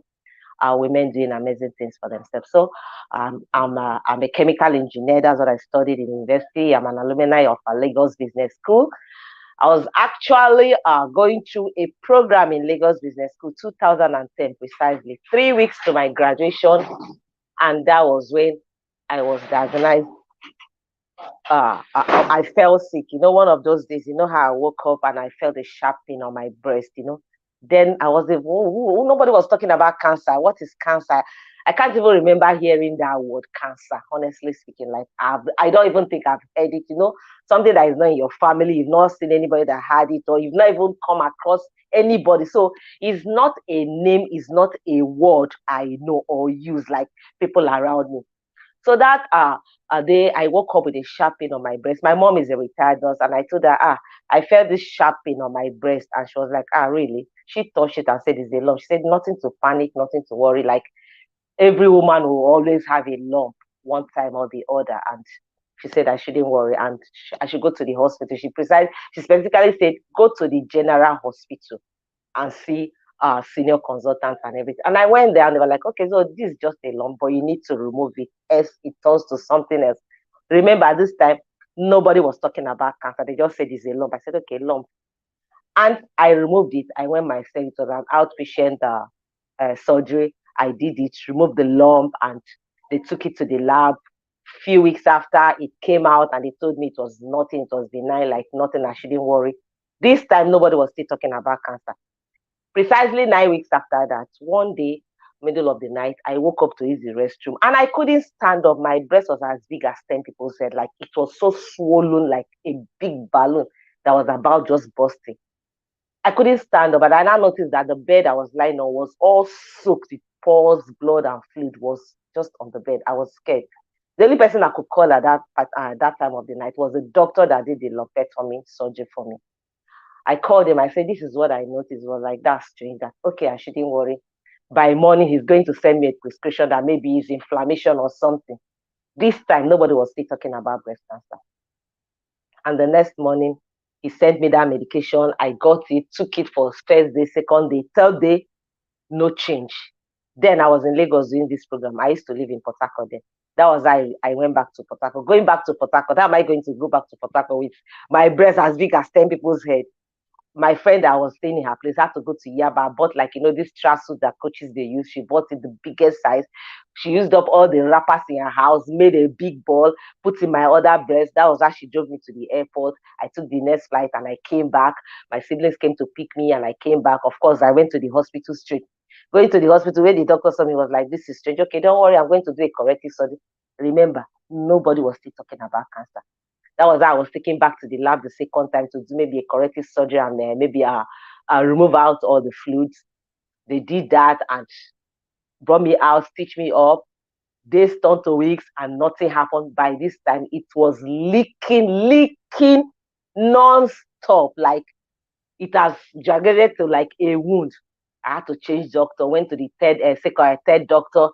women doing amazing things for themselves. So I'm a chemical engineer. That's what I studied in university. I'm an alumni of Lagos Business School. I was actually going through a program in Lagos Business School, 2010 precisely, 3 weeks to my graduation. And that was when I was diagnosed. I fell sick, one of those days, how I woke up and I felt a sharp pain on my breast, Then I was nobody was talking about cancer. What is cancer? I can't even remember hearing that word cancer, honestly speaking. Like I don't even think I've heard it, something that is not in your family. You've not seen anybody that had it, or you've not even come across anybody. So it's not a name, it's not a word I know or use like people around me. So that day I woke up with a sharp pain on my breast. My mom is a retired nurse, and I told her, I felt this sharp pain on my breast. And she was like, really? She touched it and said, it's a lump. She said, nothing to panic, nothing to worry. Like every woman will always have a lump one time or the other. And she said I shouldn't worry and I should go to the hospital. She specifically said, go to the general hospital and see senior consultants and everything. And I went there and they were like, okay, so this is just a lump, but you need to remove it else it turns to something else. Remember, at this time, nobody was talking about cancer. They just said it's a lump. I said, okay, lump. And I removed it. I went myself. It was an outpatient surgery. I did it, removed the lump, and they took it to the lab. Few weeks after, it came out and they told me it was nothing. It was benign, like nothing. I shouldn't worry. This time, nobody was still talking about cancer. Precisely 9 weeks after that, one day, middle of the night, I woke up to use the restroom and I couldn't stand up. My breast was as big as 10 people said. Like it was so swollen, like a big balloon that was about just bursting. I couldn't stand up, but I now noticed that the bed I was lying on was all soaked with pores, blood, and fluid was just on the bed. I was scared. The only person I could call at that time of the night was the doctor that did the lumpectomy surgery for me. I called him. I said, this is what I noticed. It was like, that's strange. That, okay, I shouldn't worry. By morning, he's going to send me a prescription that maybe is inflammation or something. This time, nobody was still talking about breast cancer. And the next morning, he sent me that medication. I got it, took it for first day, second day, third day, no change. Then I was in Lagos doing this program. I used to live in Port Harcourt then. That was I went back to Port Harcourt. Going back to Port Harcourt, how am I going to go back to Port Harcourt with my breast as big as 10 people's head? My friend that was staying in her place had to go to Yaba, bought like, this tracksuit that coaches they use. She bought it the biggest size. She used up all the wrappers in her house, made a big ball, put in my other breast. That was how she drove me to the airport. I took the next flight and I came back. My siblings came to pick me and I came back. Of course, I went to the hospital straight. Going to the hospital where the doctor saw me was like, this is strange. Okay, don't worry, I'm going to do a corrective surgery. Remember, nobody was still talking about cancer. That was how I was taken back to the lab the second time to do maybe a corrective surgery and maybe remove out all the fluids. They did that and brought me out, stitched me up. Days turned to weeks and nothing happened. By this time, it was leaking non-stop. Like it has jagged to like a wound. I had to change doctor, went to the third doctor.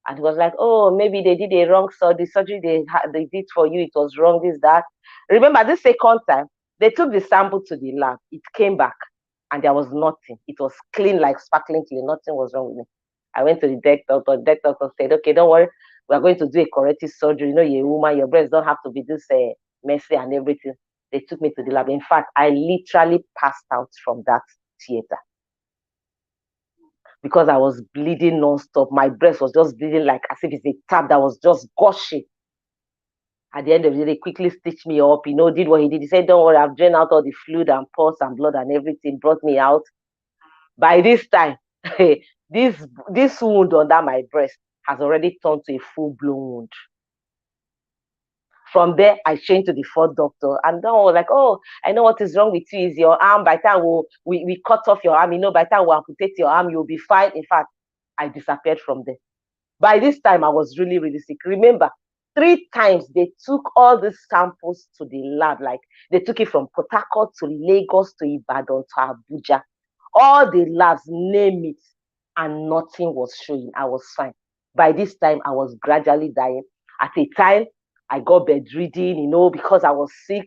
And he was like, oh, maybe they did a wrong surgery. The surgery they did for you, it was wrong, this, that. Remember, this second time, they took the sample to the lab. It came back, and there was nothing. It was clean, like sparkling clean. Nothing was wrong with me. I went to the doctor. The doctor said, okay, don't worry. We are going to do a corrective surgery. You're a woman. Your breasts don't have to be this messy and everything. They took me to the lab. In fact, I literally passed out from that theater. Because I was bleeding non-stop. My breast was just bleeding like as if it's a tap that was just gushing. At the end of the day, they quickly stitched me up, did what he did. He said, don't worry, I've drained out all the fluid and pus and blood and everything, brought me out. By this time, this wound under my breast has already turned to a full-blown wound. From there, I changed to the fourth doctor, and then I was like, oh, I know what is wrong with you is your arm. By the time we cut off your arm, by the time we amputate your arm, you'll be fine. In fact, I disappeared from there. By this time, I was really, really sick. Remember, 3 times they took all these samples to the lab. Like they took it from Port Harcourt to Lagos to Ibadan to Abuja. All the labs, name it, and nothing was showing. I was fine. By this time, I was gradually dying. At a time, I got bedridden, because I was sick.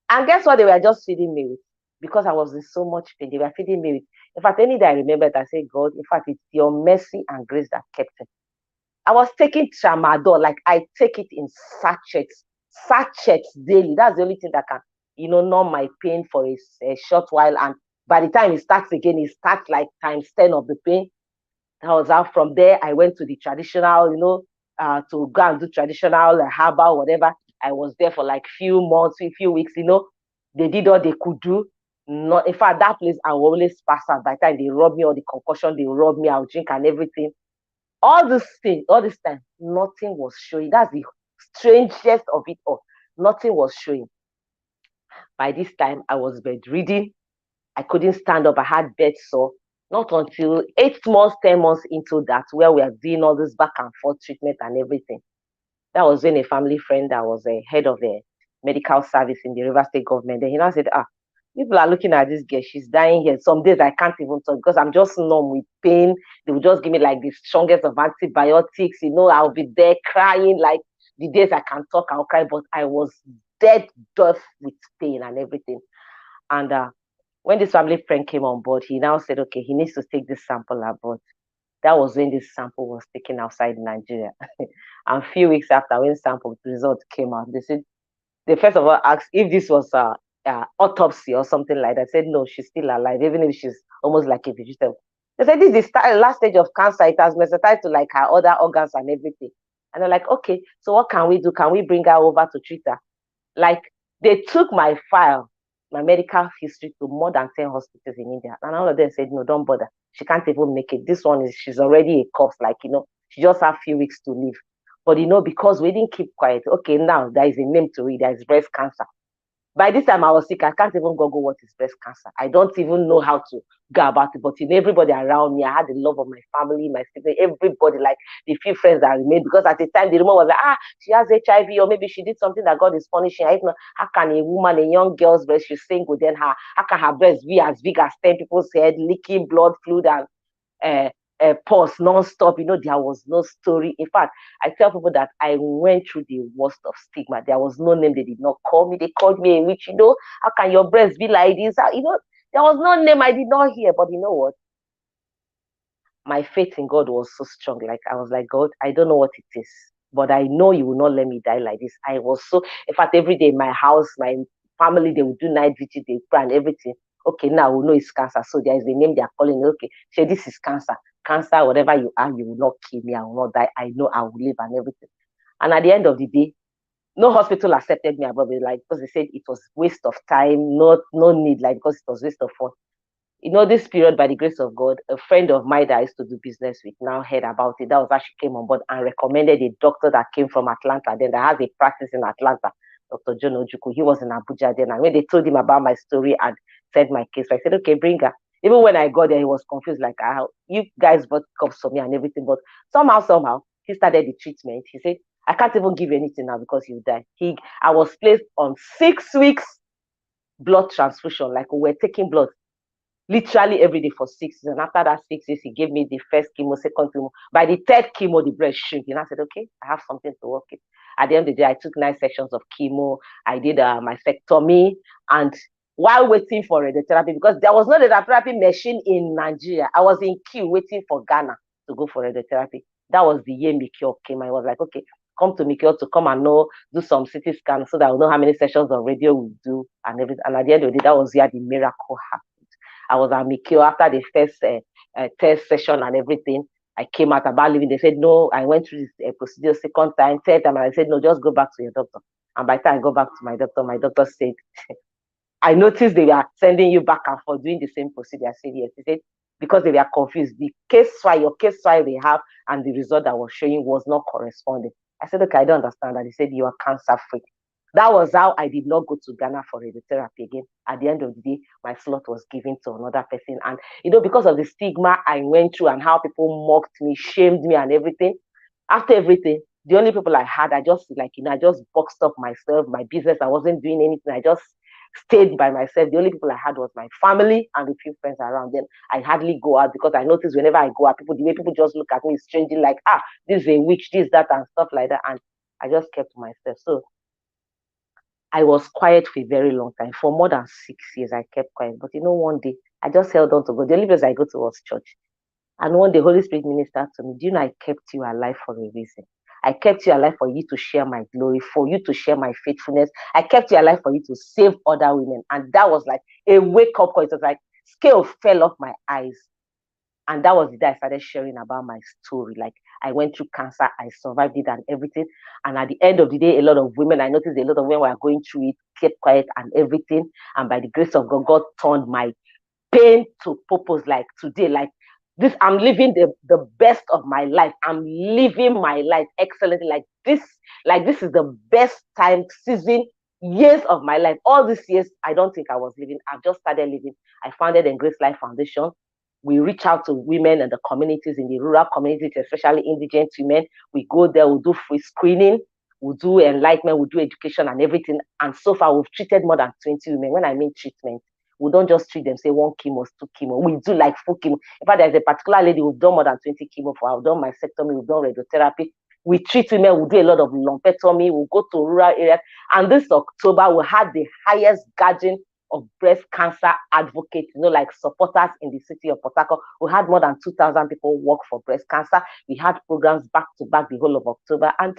And guess what? They were just feeding me with. Because I was in so much pain, they were feeding me with. In fact, any day I remembered, I said, God, in fact, it's your mercy and grace that kept it. I was taking tramadol, like I take it in sachets daily. That's the only thing that can, numb my pain for a short while. And by the time it starts again, it starts like times 10 of the pain. I was out from there. I went to the traditional, to go and do traditional herbal, whatever. I was there for like few months, a few weeks, They did all they could do. Not, in fact, that place I will always pass out. By the time they rub me all the concussion, they rub me, I'll drink and everything. All this time, nothing was showing. That's the strangest of it all. Nothing was showing. By this time, I was bedridden. I couldn't stand up. I had bed sore. Not until 8 months, 10 months into that, where we are doing all this back and forth treatment and everything. That was when a family friend that was a head of a medical service in the River State government, then he now said, people are looking at this girl, she's dying here. Some days I can't even talk because I'm just numb with pain. They will just give me like the strongest of antibiotics. I'll be there crying. Like the days I can talk, I'll cry. But I was dead deaf with pain and everything. And when this family friend came on board, he now said, okay, he needs to take this sample abroad. That was when this sample was taken outside Nigeria. And a few weeks after, when sample result came out, they first of all asked if this was autopsy or something like that. I said, no, she's still alive, even if she's almost like a vegetable. They said, this is the last stage of cancer. It has metastasized to like her other organs and everything. And they're like, okay, so what can we do? Can we bring her over to treat her? Like, they took my file, my medical history, to more than 10 hospitals in India. And all of them said, no, don't bother. She can't even make it. This one she's already a corpse. Like, she just has a few weeks to live. But, because we didn't keep quiet, okay, now there is a name to it. There is breast cancer. By this time, I was sick. I can't even Google what is breast cancer. I don't even know how to go about it. But everybody around me, I had the love of my family, my siblings, everybody, like the few friends that remained. Because at the time, the rumor was like, she has HIV, or maybe she did something that God is punishing. I don't know, how can a woman, a young girl's breast, she's single, then how can her breast be as big as 10 people's head, leaking blood, fluid, and pulse non-stop? There was no story. In fact, I tell people that I went through the worst of stigma. There was no name they did not call me. They called me a witch. How can your breast be like this? There was no name I did not hear. But you know what? My faith in God was so strong. Like, I was like, God, I don't know what it is, but I know you will not let me die like this. I was so, in fact, every day in my house, my family, they would do night vigil, they pray and everything. Okay, now we know it's cancer. So there is a name they are calling. Okay, say this is cancer. Cancer, whatever you are, you will not kill me. I will not die. I know I will live and everything. And at the end of the day, no hospital accepted me above it, like, because they said it was waste of time, no need, like, because it was waste of fun. This period, by the grace of God, a friend of mine that I used to do business with now heard about it. That was actually came on board and recommended a doctor that came from Atlanta, then that has a practice in Atlanta, Dr. John Ojukwu. He was in Abuja then. And when they told him about my story and sent my case, I said, okay, bring her. Even when I got there, he was confused, like, you guys bought cups for me and everything. But somehow, he started the treatment. He said, I can't even give you anything now because you die. I was placed on 6 weeks blood transfusion, like we were taking blood literally every day for 6 weeks. And after that 6 weeks, he gave me the first chemo, second chemo. By the third chemo, the breast shrink. And I said, okay, I have something to work with. At the end of the day, I took 9 sections of chemo. I did my mastectomy. And while waiting for radiotherapy, because there was no radiotherapy machine in Nigeria, I was in queue waiting for Ghana to go for radiotherapy. That was the year MICURE came. I was like, okay, come to MICURE to come and do some CT scan so that I will know how many sessions of radio we'll do and everything. And at the end of the day, that was where the miracle happened. I was at MICURE after the first test session and everything. I came out about leaving. They said, no, I went through this procedure second time, third time. And I said, no, just go back to your doctor. And by the time I go back to my doctor said, I noticed they were sending you back and forth doing the same procedure. I said, yes. He said, because they were confused. The your case file they have and the result that was showing was not corresponding. I said, okay, I don't understand that. He said, you are cancer free. That was how I did not go to Ghana for radiotherapy again. At the end of the day, my slot was given to another person. And, because of the stigma I went through and how people mocked me, shamed me and everything, after everything, The only people I had, I just like, I just boxed up myself, my business. I wasn't doing anything. I just stayed by myself. The only people I had was my family and a few friends around them. I hardly go out because I notice whenever I go out, the way people just look at me strangely, like, this is a witch, this, that, and stuff like that. And I just kept to myself. So I was quiet for a very long time. For more than 6 years, I kept quiet. But one day, I just held on to God. The only place I go to was church. And one day, Holy Spirit ministered to me. Do you know I kept you alive for a reason? I kept you alive for you to share my glory, for you to share my faithfulness. I kept you alive for you to save other women. And that was like a wake-up call. It was like scale fell off my eyes. And that was the day I started sharing about my story. Like, I went through cancer, I survived it and everything. And at the end of the day, I noticed a lot of women were going through it, kept quiet and everything. And by the grace of God, God turned my pain to purpose. Like today, like this, I'm living the best of my life. I'm living my life excellently. Like this is the best time, season, years of my life. All these years, I don't think I was living. I've just started living. I founded Grace Life Foundation. We reach out to women and the communities in the rural communities, especially indigent women. We go there, we do free screening, we do enlightenment, we do education and everything. And so far, we've treated more than 20 women. When I mean treatment, we don't just treat them, say 1 chemo, 2 chemo. We do like full chemo. In fact, there's a particular lady we've done more than 20 chemo for. I've done mastectomy, we've done radiotherapy. We treat women, we do a lot of lumpectomy, we go to rural areas. And this October, we had the highest gathering of breast cancer advocates, like supporters in the city of Port Harcourt. We had more than 2,000 people work for breast cancer. We had programs back to back the whole of October, and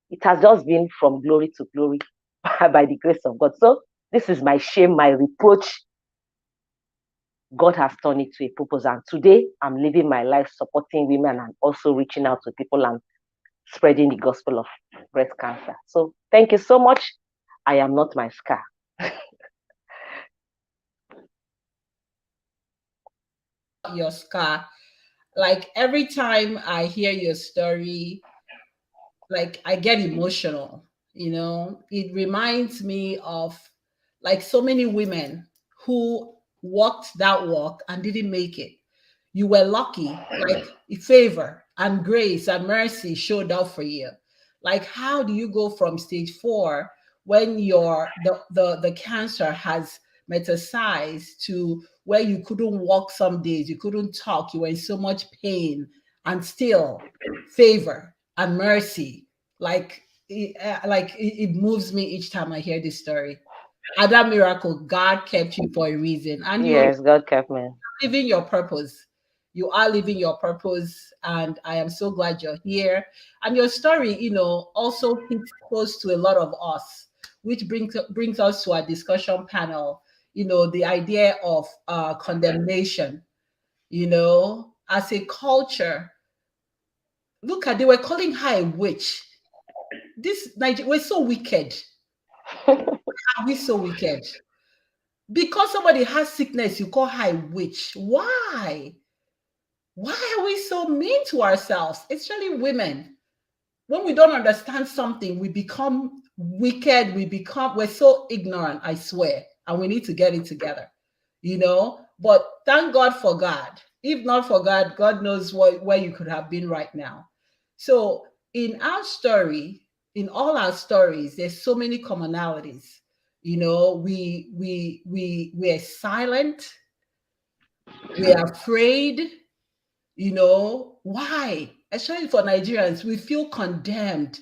it has just been from glory to glory by the grace of God. So this is my shame, my reproach. God has turned it to a purpose, and today I'm living my life supporting women and also reaching out to people and spreading the gospel of breast cancer. So thank you so much. I am not my scar. Your scar. Like every time I hear your story, like I get emotional, It reminds me of like so many women who walked that walk and didn't make it. You were lucky, like favor and grace and mercy showed up for you. Like, how do you go from stage 4 when the cancer has metastasized to where you couldn't walk some days, you couldn't talk, you were in so much pain, and still favor and mercy, it moves me each time I hear this story. At that miracle, God kept you for a reason, and yes, God kept me. Living your purpose. You are living your purpose, and I am so glad you're here. And your story, also hits close to a lot of us, which brings us to our discussion panel. The idea of condemnation. As a culture, look at, they were calling her a witch. This Nigeria, we're so wicked. Are we so wicked? Because somebody has sickness, you call her a witch. Why? Why are we so mean to ourselves, especially women? When we don't understand something, we become wicked. We're so ignorant, I swear, and we need to get it together, But thank God for God. If not for God, God knows where you could have been right now. So in our story, in all our stories, there's so many commonalities. We're silent, we're afraid. Why? Especially for Nigerians, we feel condemned.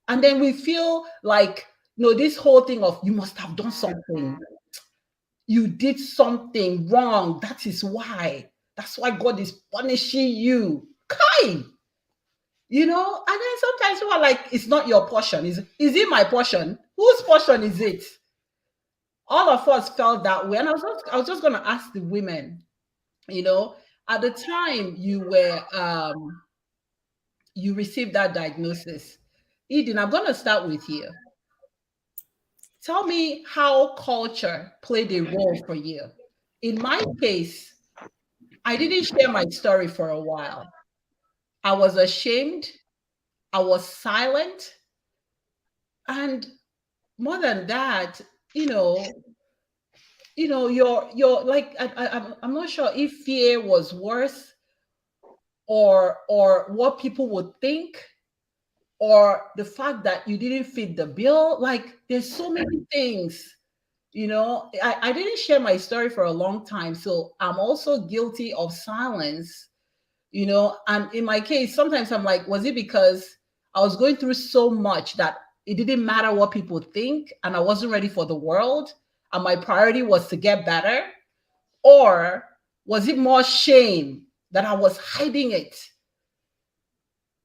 And then we feel like, this whole thing of you must have done something. You did something wrong. That is why. That's why God is punishing you. Kai! And then sometimes you are like, it's not your portion. Is it my portion? Whose portion is it? All of us felt that way. And I was just going to ask the women, at the time you received that diagnosis. Eden, I'm going to start with you. Tell me how culture played a role for you. In my case, I didn't share my story for a while. I was ashamed. I was silent. And more than that, you're like, I'm not sure if fear was worse or what people would think, or the fact that you didn't fit the bill. Like there's so many things, I didn't share my story for a long time. So I'm also guilty of silence, and in my case, sometimes I'm like, was it because I was going through so much that it didn't matter what people think and I wasn't ready for the world and my priority was to get better? Or was it more shame that I was hiding it?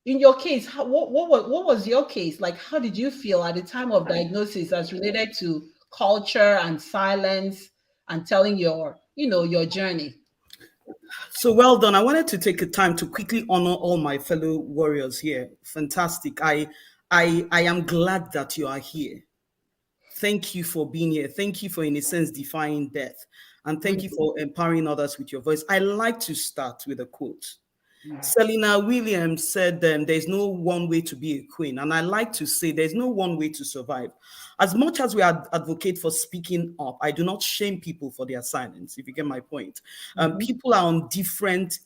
In your case, what was your case? Like, how did you feel at the time of diagnosis as related to culture and silence and telling your journey? So well done. I wanted to take a time to quickly honor all my fellow warriors here. Fantastic. I am glad that you are here. Thank you for being here. Thank you for, in a sense, defying death. And thank you for empowering others with your voice. I like to start with a quote. Selena Williams said, there's no one way to be a queen. And I like to say there's no one way to survive. As much as we advocate for speaking up, I do not shame people for their silence, if you get my point. People are on different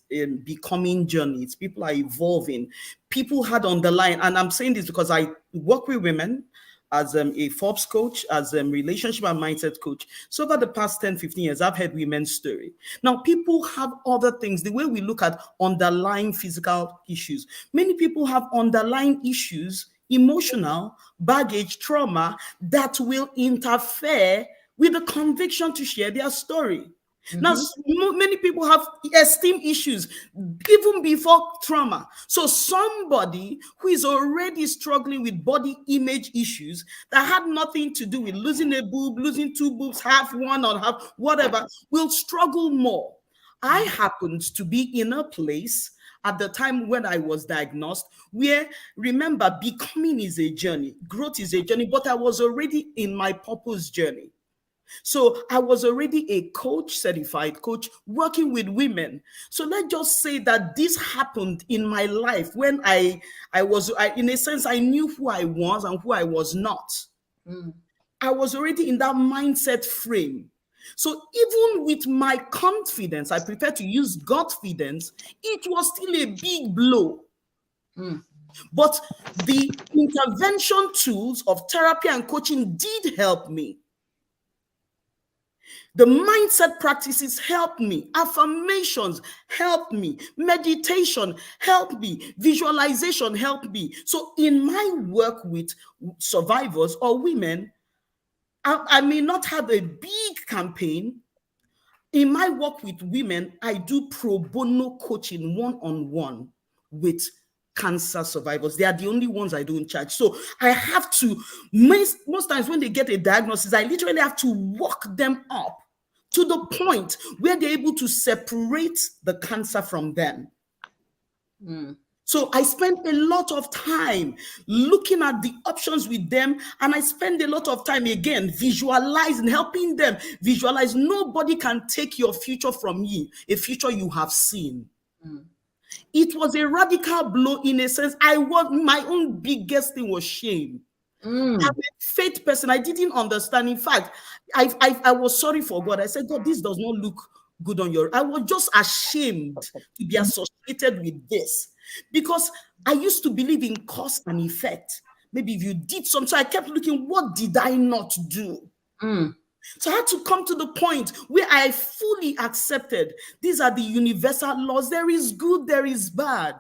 becoming journeys. People are evolving. People had on the line, and I'm saying this because I work with women as a Forbes coach, as a relationship and mindset coach. So over the past 10, 15 years, I've heard women's story. Now, people have other things, the way we look at underlying physical issues. Many people have underlying issues, emotional, baggage, trauma, that will interfere with the conviction to share their story. Now, many people have esteem issues even before trauma. So somebody who is already struggling with body image issues that had nothing to do with losing a boob, losing two boobs, half one or half whatever, will struggle more. I happened to be in a place at the time when I was diagnosed where, remember, becoming is a journey, growth is a journey, but I was already in my purpose journey. So I was already a coach, certified coach, working with women. So let's just say that this happened in my life when I in a sense, I knew who I was and who I was not. I was already in that mindset frame. So even with my confidence, I prefer to use Godfidence, it was still a big blow. But the intervention tools of therapy and coaching did help me. The mindset practices helped me. Affirmations helped me. Meditation helped me. Visualization helped me. So in my work with survivors or women, I may not have a big campaign. In my work with women, I do pro bono coaching one-on-one with cancer survivors. They are the only ones I don't charge. So I have to, most times when they get a diagnosis, I literally have to walk them up to the point where they're able to separate the cancer from them. So I spend a lot of time looking at the options with them, and I spend a lot of time, again, visualizing, helping them visualize. Nobody can take your future from you, a future you have seen. It was a radical blow in a sense. My own biggest thing was shame. I'm a faith person. I didn't understand. In fact, I was sorry for God. I said, God, this does not look good on your. I was just ashamed to be associated with this because I used to believe in cause and effect. Maybe if you did something, so I kept looking, what did I not do? So I had to come to the point where I fully accepted these are the universal laws. There is good, there is bad.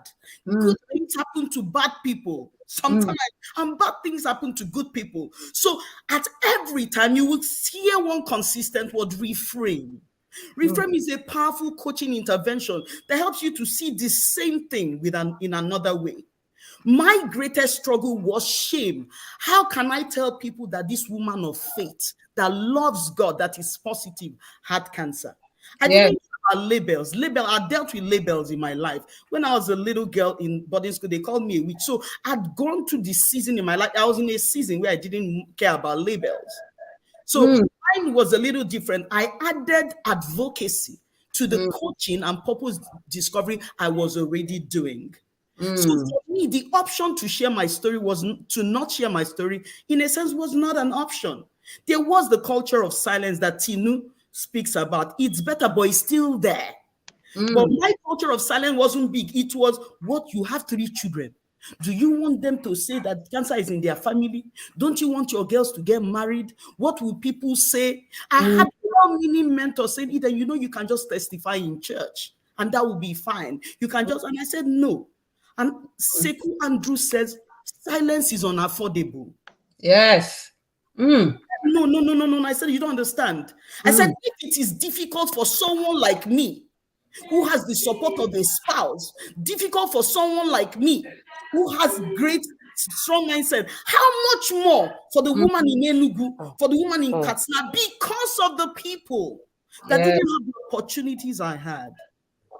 Good things happen to bad people sometimes, and bad things happen to good people. So at every time you will hear one consistent word: reframe. Reframe is a powerful coaching intervention that helps you to see the same thing in another way. My greatest struggle was shame. How can I tell people that this woman of faith that loves God, that is positive, had cancer? I didn't have labels. I dealt with labels in my life. When I was a little girl in boarding school, they called me a witch. So I'd gone through this season in my life. I was in a season where I didn't care about labels. So mine was a little different. I added advocacy to the coaching and purpose discovery I was already doing. So for me, the option to share my story was to not share my story, in a sense, was not an option. There was the culture of silence that Tinu speaks about. It's better, but it's still there. But my culture of silence wasn't big. It was, what, you have 3 children. Do you want them to say that cancer is in their family? Don't you want your girls to get married? What will people say? I had many mentors saying, Eden, you know, you can just testify in church and that will be fine. You can just, and I said, no. And Sekou Andrew says, silence is unaffordable. Yes. No. I said, you don't understand. I said, if it is difficult for someone like me, who has the support of a spouse, difficult for someone like me, who has great, strong mindset, how much more for the woman in Enugu, for the woman in Katsina, because of the people that didn't have the opportunities I had.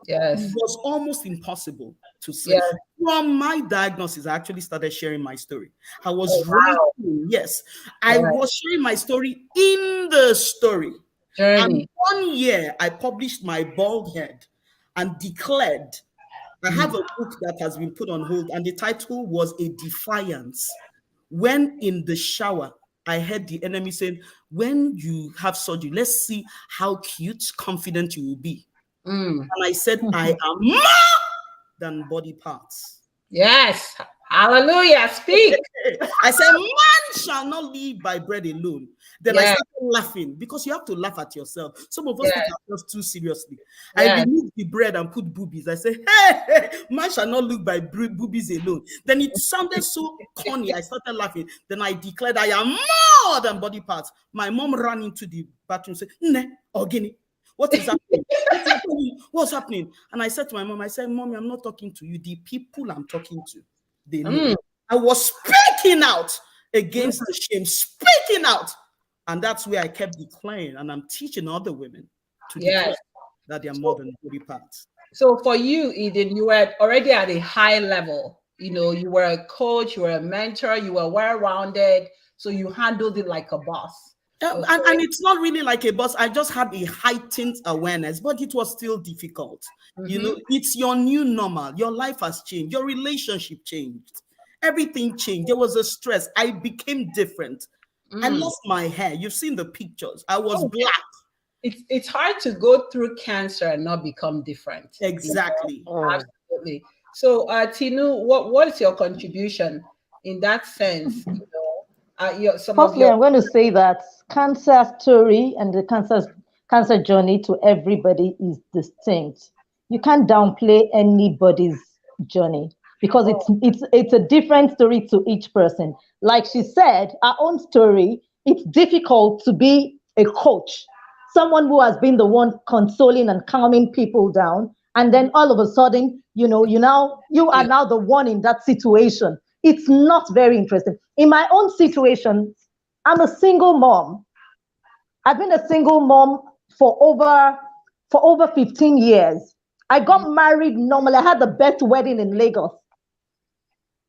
Yes. It was almost impossible to say. Yes. From my diagnosis, I actually started sharing my story. I was writing, yes. I was sharing my story in the story. Journey. And 1 year, I published my bald head and declared, I have a book that has been put on hold, and the title was A Defiance. When in the shower, I heard the enemy saying, when you have surgery, let's see how cute, confident you will be. And I said, I am more than body parts. Yes. Hallelujah. Speak. I said, man shall not live by bread alone. Then I started laughing, because you have to laugh at yourself. Some of us take ourselves too seriously. I removed the bread and put boobies. I said, hey, man shall not live by boobies alone. Then it sounded so corny. I started laughing. Then I declared, I am more than body parts. My mom ran into the bathroom and said, ne, Ogini. What is happening? What's happening? And I said to my mom, I said, Mommy, I'm not talking to you. The people I'm talking to, they know. I was speaking out against the shame, speaking out. And that's where I kept declaring. And I'm teaching other women to declare that they are more than body parts. So for you, Eden, you were already at a high level. You know, you were a coach, you were a mentor, you were well-rounded. So you handled it like a boss. And it's not really like a boss. I just had a heightened awareness, but it was still difficult. You know, it's your new normal. Your life has changed. Your relationship changed. Everything changed. There was a stress. I became different. I lost my hair. You've seen the pictures. I was black. It's hard to go through cancer and not become different. Exactly. You know? Absolutely. So, Tinu, what is your contribution in that sense? You know, Firstly, I'm going to say that cancer story and the cancer journey to everybody is distinct. You can't downplay anybody's journey, because it's a different story to each person. Like she said, our own story, it's difficult to be a coach, someone who has been the one consoling and calming people down, and then all of a sudden, you are now the one in that situation. It's not very interesting. In my own situation, I'm a single mom. I've been a single mom for over 15 years. I got married normally. I had the best wedding in Lagos.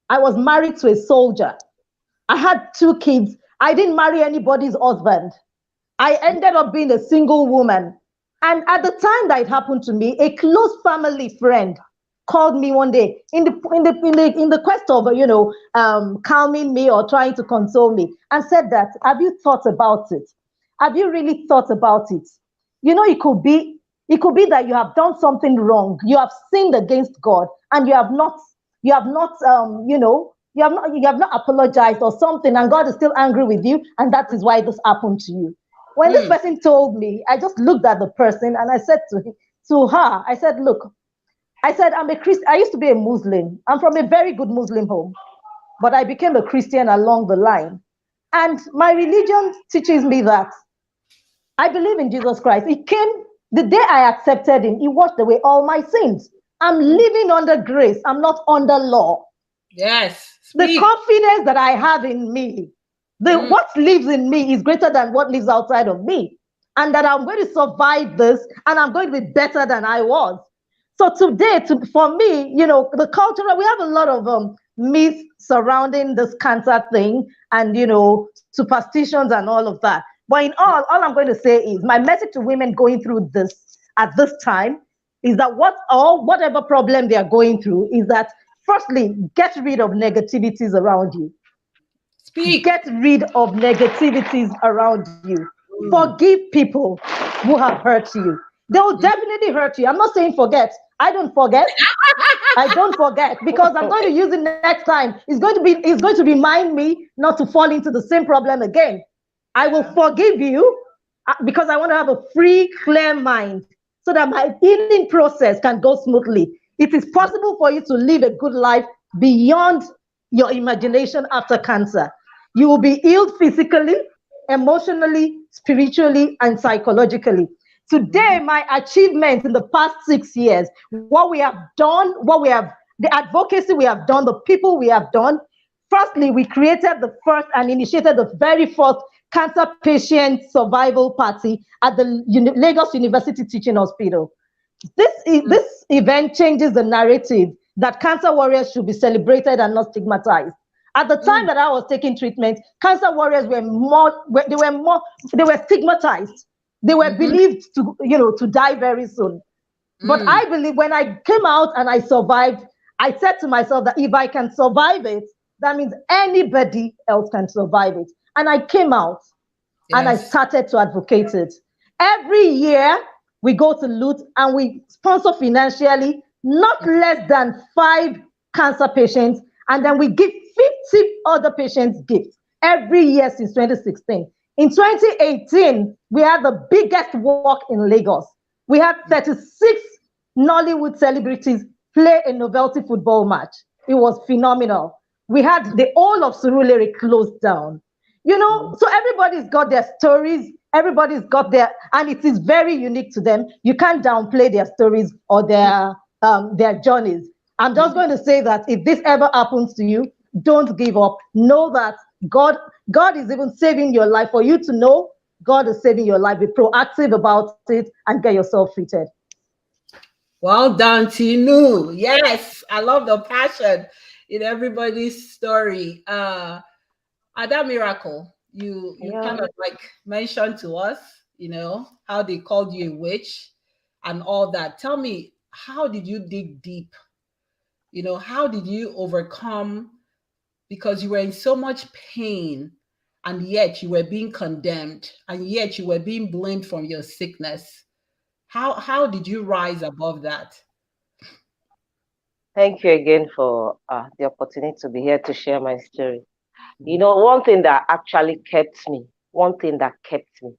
I was married to a soldier. I had 2 kids. I didn't marry anybody's husband. I ended up being a single woman. And at the time that it happened to me, a close family friend called me one day in the quest of calming me or trying to console me, and said that, have you thought about it? Have you really thought about it? You know, it could be that you have done something wrong. You have sinned against God, and you have not apologized or something, and God is still angry with you, and that is why this happened to you. When this person told me, I just looked at the person and I said to her, I said, look, I said, I'm a Christian. I used to be a Muslim. I'm from a very good Muslim home, but I became a Christian along the line. And my religion teaches me that I believe in Jesus Christ. He came the day I accepted him. He washed away all my sins. I'm living under grace. I'm not under law. Yes. The confidence that I have in me, what lives in me is greater than what lives outside of me. And that I'm going to survive this, and I'm going to be better than I was. So today, for me, the cultural, we have a lot of myths surrounding this cancer thing and, superstitions and all of that. But in all I'm going to say is my message to women going through this at this time is that whatever problem they are going through is that, firstly, get rid of negativities around you. Speak. Get rid of negativities around you. Forgive people who have hurt you. They will definitely hurt you. I'm not saying forget. I don't forget. I don't forget, because I'm going to use it next time. It's going to remind me not to fall into the same problem again. I will forgive you because I want to have a free, clear mind so that my healing process can go smoothly. It is possible for you to live a good life beyond your imagination after cancer. You will be healed physically, emotionally, spiritually, and psychologically. Today, my achievements in the past 6 years, what we have done, the advocacy we have done, the people we have done. Firstly, we created the first and initiated the very first cancer patient survival party at the Lagos University Teaching Hospital. This event changes the narrative that cancer warriors should be celebrated and not stigmatized. At the time that I was taking treatment, cancer warriors were stigmatized. They were believed to die very soon. But I believe when I came out and I survived, I said to myself that if I can survive it, that means anybody else can survive it. And I came out and I started to advocate it. Every year we go to LUTH and we sponsor financially not less than 5 cancer patients, and then we give 50 other patients gifts every year since 2016. In 2018, we had the biggest walk in Lagos. We had 36 Nollywood celebrities play a novelty football match. It was phenomenal. We had the whole of Surulere closed down. So everybody's got their stories, everybody's got their, and it is very unique to them. You can't downplay their stories or their journeys. I'm just going to say that if this ever happens to you, don't give up. Know that God is even saving your life. For you to know God is saving your life, be proactive about it and get yourself treated. Well done, Tinu. Yes, I love the passion in everybody's story. Ada Miracle, you kind of like mentioned to us, how they called you a witch and all that. Tell me, how did you dig deep? How did you overcome, because you were in so much pain and yet you were being condemned and yet you were being blamed from your sickness. How did you rise above that? Thank you again for the opportunity to be here to share my story. One thing that kept me,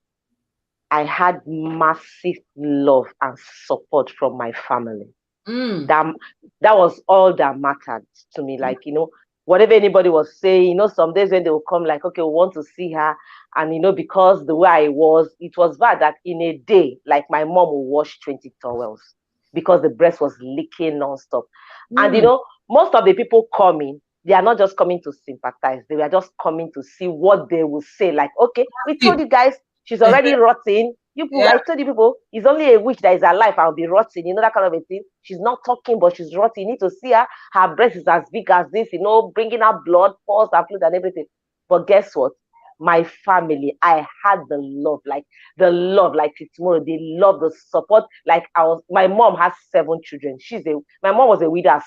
I had massive love and support from my family. That was all that mattered to me. Like, whatever anybody was saying, some days when they would come like, okay, we want to see her. And, because the way I was, it was bad that in a day, like my mom would wash 20 towels because the breast was leaking nonstop. And, most of the people coming, they are not just coming to sympathize. They were just coming to see what they will say. Like, okay, we told you guys, she's already rotting. I told you people, it's only a witch that is alive. I'll be rotting, that kind of a thing. She's not talking, but she's rotting. You need to see her. Her breast is as big as this, bringing out blood, pus, and fluid and everything. But guess what? My family, I had the love like tomorrow. They love the support. Like my mom has 7 children. My mom was a widow at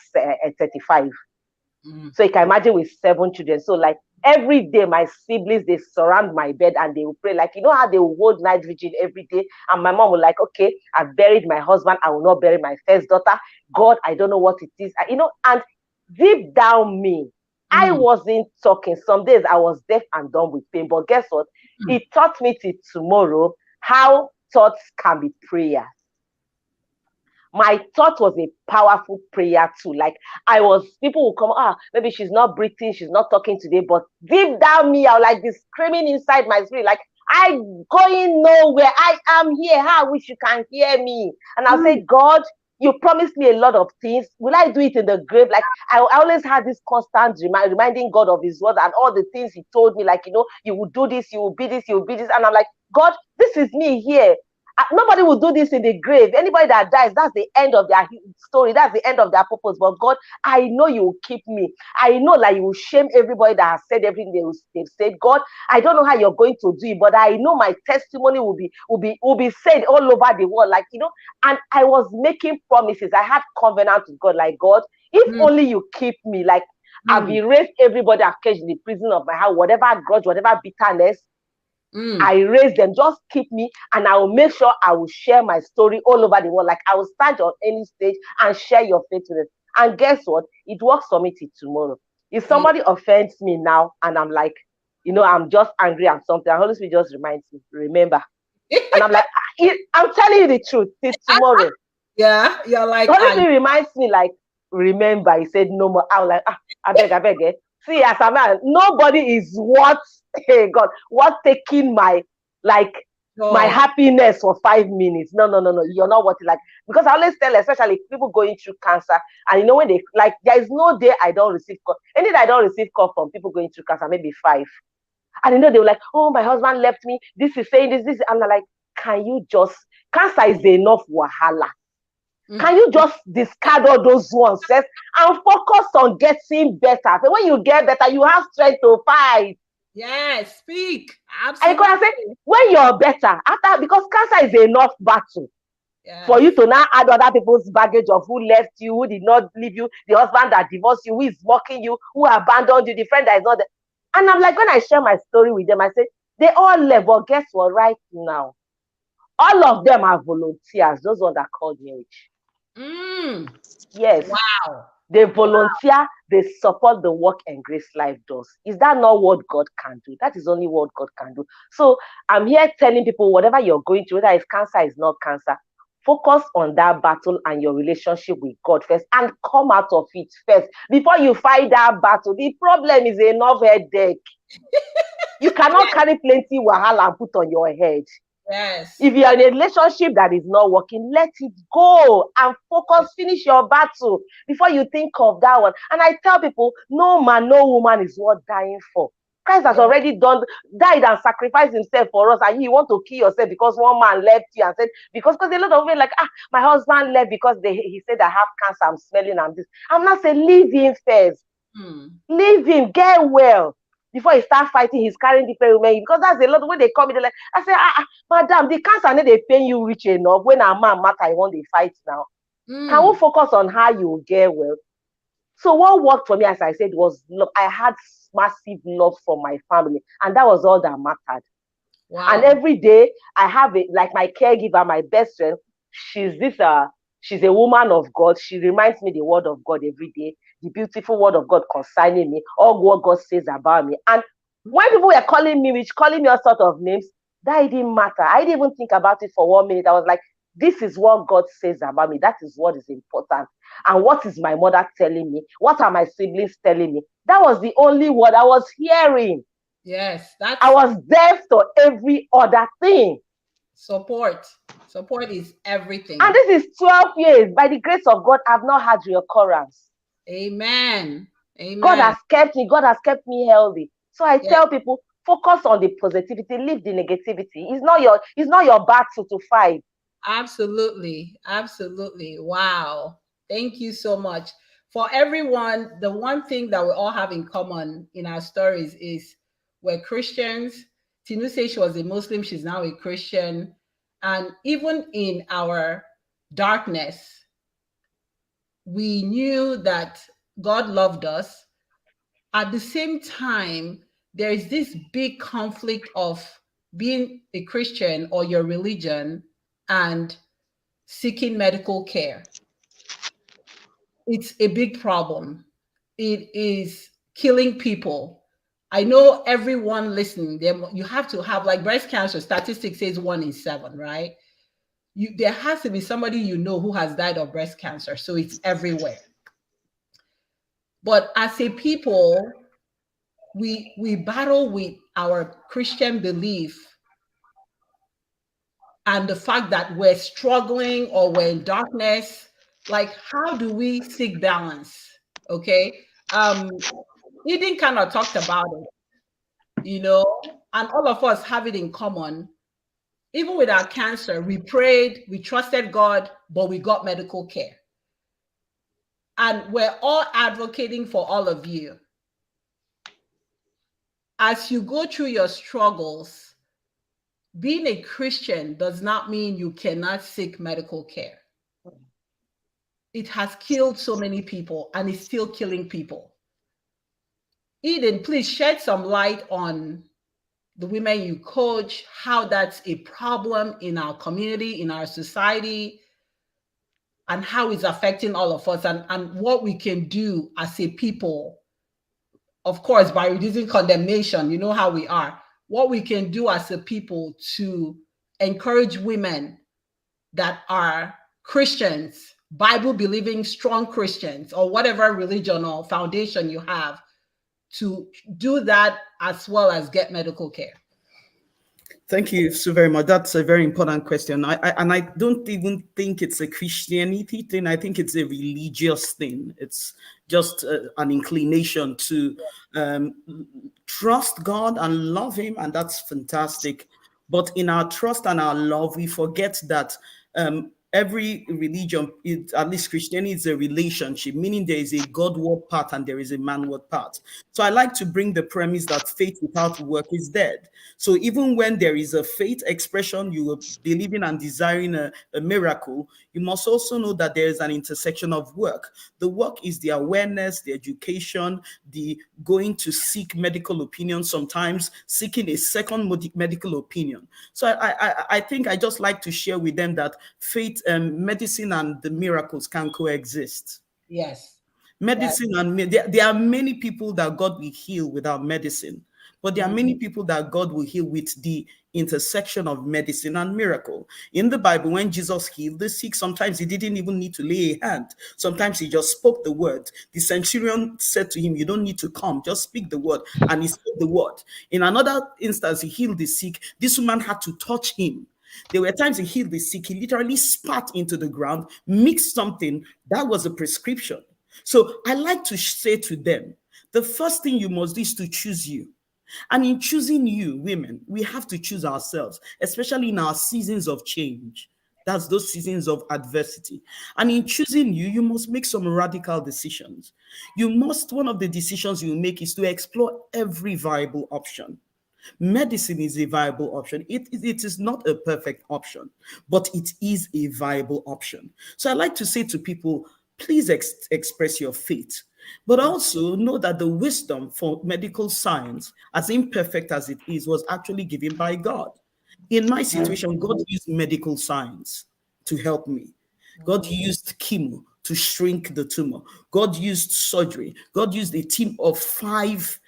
35. So you can imagine with 7 children. So like every day, my siblings, they surround my bed and they will pray. Like, how they will hold night vigil every day. And my mom will like, okay, I've buried my husband. I will not bury my first daughter. God, I don't know what it is. And deep down me, I wasn't talking. Some days I was deaf and dumb with pain. But guess what? It taught me till tomorrow how thoughts can be prayers. My thought was a powerful prayer too. Like people will come, maybe she's not breathing, she's not talking today, but deep down me, I was like this screaming inside my spirit, like, I'm going nowhere. I am here. How I wish you can hear me. And I'll say, God, you promised me a lot of things. Will I do it in the grave? Like I always had this constant reminding God of his word and all the things he told me, like, you will do this, you will be this, you will be this. And I'm like, God, this is me here. Nobody will do this in the grave. Anybody that dies, that's the end of their story. That's the end of their purpose. But God, I know you will keep me. I know that you will shame everybody that has said everything they've said. God, I don't know how you're going to do it, but I know my testimony will be said all over the world. Like, and I was making promises. I had covenant with God, like, God, if only you keep me, like, I've erased everybody I've caged in the prison of my heart, whatever grudge, whatever bitterness. I raise them, just keep me, and I will make sure I will share my story all over the world. Like I will stand on any stage and share your faith with it. And guess what? It works for me till tomorrow. If somebody offends me now and I'm like, I'm just angry at something, and Holy Spirit just reminds me, remember. And I'm like, I'm telling you the truth till tomorrow. Yeah, you're like, Holy Spirit reminds me, like, remember, he said no more. I was like, I beg. See, as a man, nobody is worth, hey God, worth taking my happiness for 5 minutes. No, you're not worth it. Like, because I always tell, especially people going through cancer, and when they, like, there is no day I don't receive call. Any day I don't receive call from people going through cancer, maybe 5. And they were like, oh, my husband left me. This is saying this. And I'm like, can you just, cancer is enough wahala. Can you just discard all those ones and focus on getting better? So when you get better, you have strength to fight. Yes, speak. Absolutely. And I say, when you're better, because cancer is enough battle for you to now add other people's baggage of who left you, who did not leave you, the husband that divorced you, who is mocking you, who abandoned you, the friend that is not there. And I'm like, when I share my story with them, I say, they all left, but guess what? Right now, all of them are volunteers, those ones that called me. Yes. Wow. They volunteer, they support the work and Grace Life does. Is that not what God can do? That is only what God can do. So I'm here telling people, whatever you're going through, whether it's cancer, it's not cancer, focus on that battle and your relationship with God first, and come out of it first before you fight that battle. The problem is enough headache. You cannot carry plenty wahala and put on your head. Yes. If you're in a relationship that is not working, let it go and focus, finish your battle before you think of that one. And I tell people, no man, no woman is worth dying for. Christ has already died and sacrificed himself for us, and you want to kill yourself because one man left you and said, because a lot of women like, my husband left because he said I have cancer, I'm smelling, I'm this. I'm not saying leave him first. Leave him, get well. Before he start fighting, he's carrying different women. Because that's a lot when they come in, they're like, I say, madam, the cancer, they pay you rich enough. When a man matter, I want to fight now. Can we focus on how you get well? So what worked for me, as I said, was love. I had massive love for my family, and that was all that mattered. Wow. And every day I have it, like my caregiver, my best friend. She's a woman of God. She reminds me the word of God every day, the beautiful word of God concerning me, all what God says about me. And when people were calling me all sorts of names, that didn't matter. I didn't even think about it for 1 minute. I was like, this is what God says about me. That is what is important. And what is my mother telling me? What are my siblings telling me? That was the only word I was hearing. Yes. I was deaf to every other thing. Support is everything. And this is 12 years. By the grace of God, I've not had reoccurrence. Amen. God has kept me. God has kept me healthy. So I tell people, focus on the positivity, leave the negativity. It's not your battle to fight. Absolutely. Wow. Thank you so much. For everyone, the one thing that we all have in common in our stories is we're Christians. Tinu says she was a Muslim. She's now a Christian. And even in our darkness, we knew that God loved us. At the same time, there is this big conflict of being a Christian or your religion and seeking medical care. It's a big problem. It is killing people. I know everyone listening, you have to have, like breast cancer, statistics says 1 in 7, right? There has to be somebody who has died of breast cancer. So it's everywhere. But as a people, we battle with our Christian belief and the fact that we're struggling or we're in darkness. Like, how do we seek balance? Okay. Eden kind of talked about it, and all of us have it in common. Even with our cancer, we prayed, we trusted God, but we got medical care. And we're all advocating for all of you. As you go through your struggles, being a Christian does not mean you cannot seek medical care. It has killed so many people and it's still killing people. Eden, please shed some light on the women you coach, how that's a problem in our community, in our society. and how it's affecting all of us, and what we can do as a people, of course, by reducing condemnation. You know how we are. What we can do as a people to encourage women that are Christians, Bible-believing, strong Christians, or whatever religion or foundation you have, to do that as well as get medical care. Thank you so very much. That's a very important question. I don't even think it's a Christianity thing. I think it's a religious thing. It's just an inclination to trust God and love Him, and that's fantastic. But in our trust and our love, we forget that every religion, at least Christianity, is a relationship, meaning there is a Godward part and there is a manward part. So I like to bring the premise that faith without work is dead. So even when there is a faith expression, you are believing and desiring a miracle, you must also know that there is an intersection of work. The work is the awareness, the education, the going to seek medical opinion, sometimes seeking a second medical opinion. So I think I just like to share with them that faith, medicine and the miracles can coexist. Yes. Medicine and there are many people that God will heal without medicine, but there are many people that God will heal with the intersection of medicine and miracle. In the Bible, when Jesus healed the sick, sometimes he didn't even need to lay a hand. Sometimes he just spoke the word. The centurion said to him, "You don't need to come, just speak the word." And he spoke the word. In another instance, he healed the sick. This woman had to touch him. There were times he healed the sick. He literally spat into the ground, mixed something. That was a prescription. So I like to say to them, the first thing you must do is to choose you. And in choosing you, women, we have to choose ourselves, especially in our seasons of change. That's those seasons of adversity. And in choosing you, you must make some radical decisions. One of the decisions you make is to explore every viable option. Medicine is a viable option. It is not a perfect option, but it is a viable option. So I like to say to people, please express your faith, but also know that the wisdom for medical science, as imperfect as it is, was actually given by God. In my situation, God used medical science to help me. God used chemo to shrink the tumor. God used surgery. God used a team of five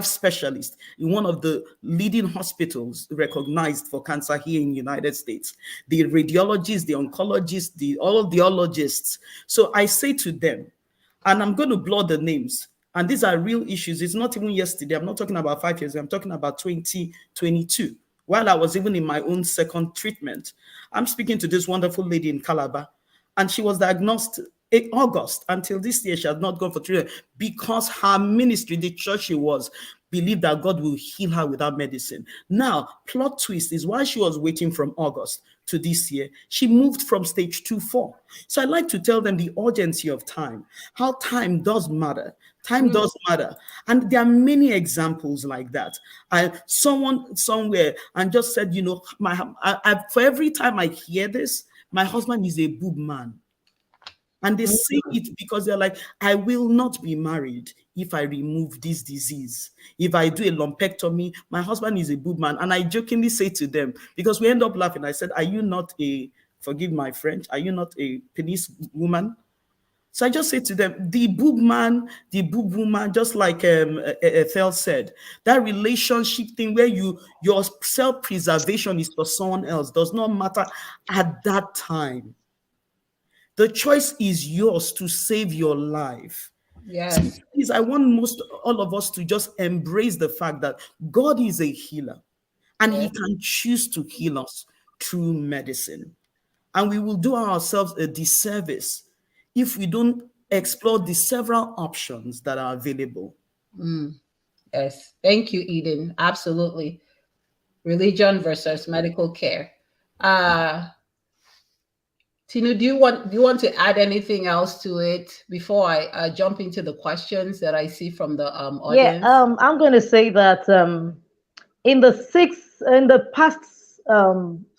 specialists in one of the leading hospitals recognized for cancer here in the United States. The radiologists, the oncologists, all the ologists. So I say to them, and I'm going to blur the names, and these are real issues. It's not even yesterday. I'm not talking about 5 years. I'm talking about 2022. While I was even in my own second treatment, I'm speaking to this wonderful lady in Calabar, and she was diagnosed in August. Until this year, she has not gone for treatment because her ministry, the church she was, believed that God will heal her without medicine. Now, plot twist is while she was waiting from August to this year, she moved from stage 2-4. So I like to tell them the urgency of time, how time does matter. Time does matter. And there are many examples like that. Someone somewhere and just said, for every time I hear this, my husband is a boob man. And they say it because they're like, I will not be married if I remove this disease. If I do a lumpectomy, my husband is a boob man. And I jokingly say to them, because we end up laughing, I said, are you not forgive my French, are you not a penis woman? So I just say to them, the boob man, the boob woman, just like Ethel said, that relationship thing where your self-preservation is for someone else does not matter at that time. The choice is yours to save your life. Yes. So please, I want all of us to just embrace the fact that God is a healer and He can choose to heal us through medicine. And we will do ourselves a disservice if we don't explore the several options that are available. Yes. Thank you, Eden. Absolutely. Religion versus medical care. Tinu, do you want to add anything else to it before I jump into the questions that I see from the audience? Yeah, I'm going to say that in the past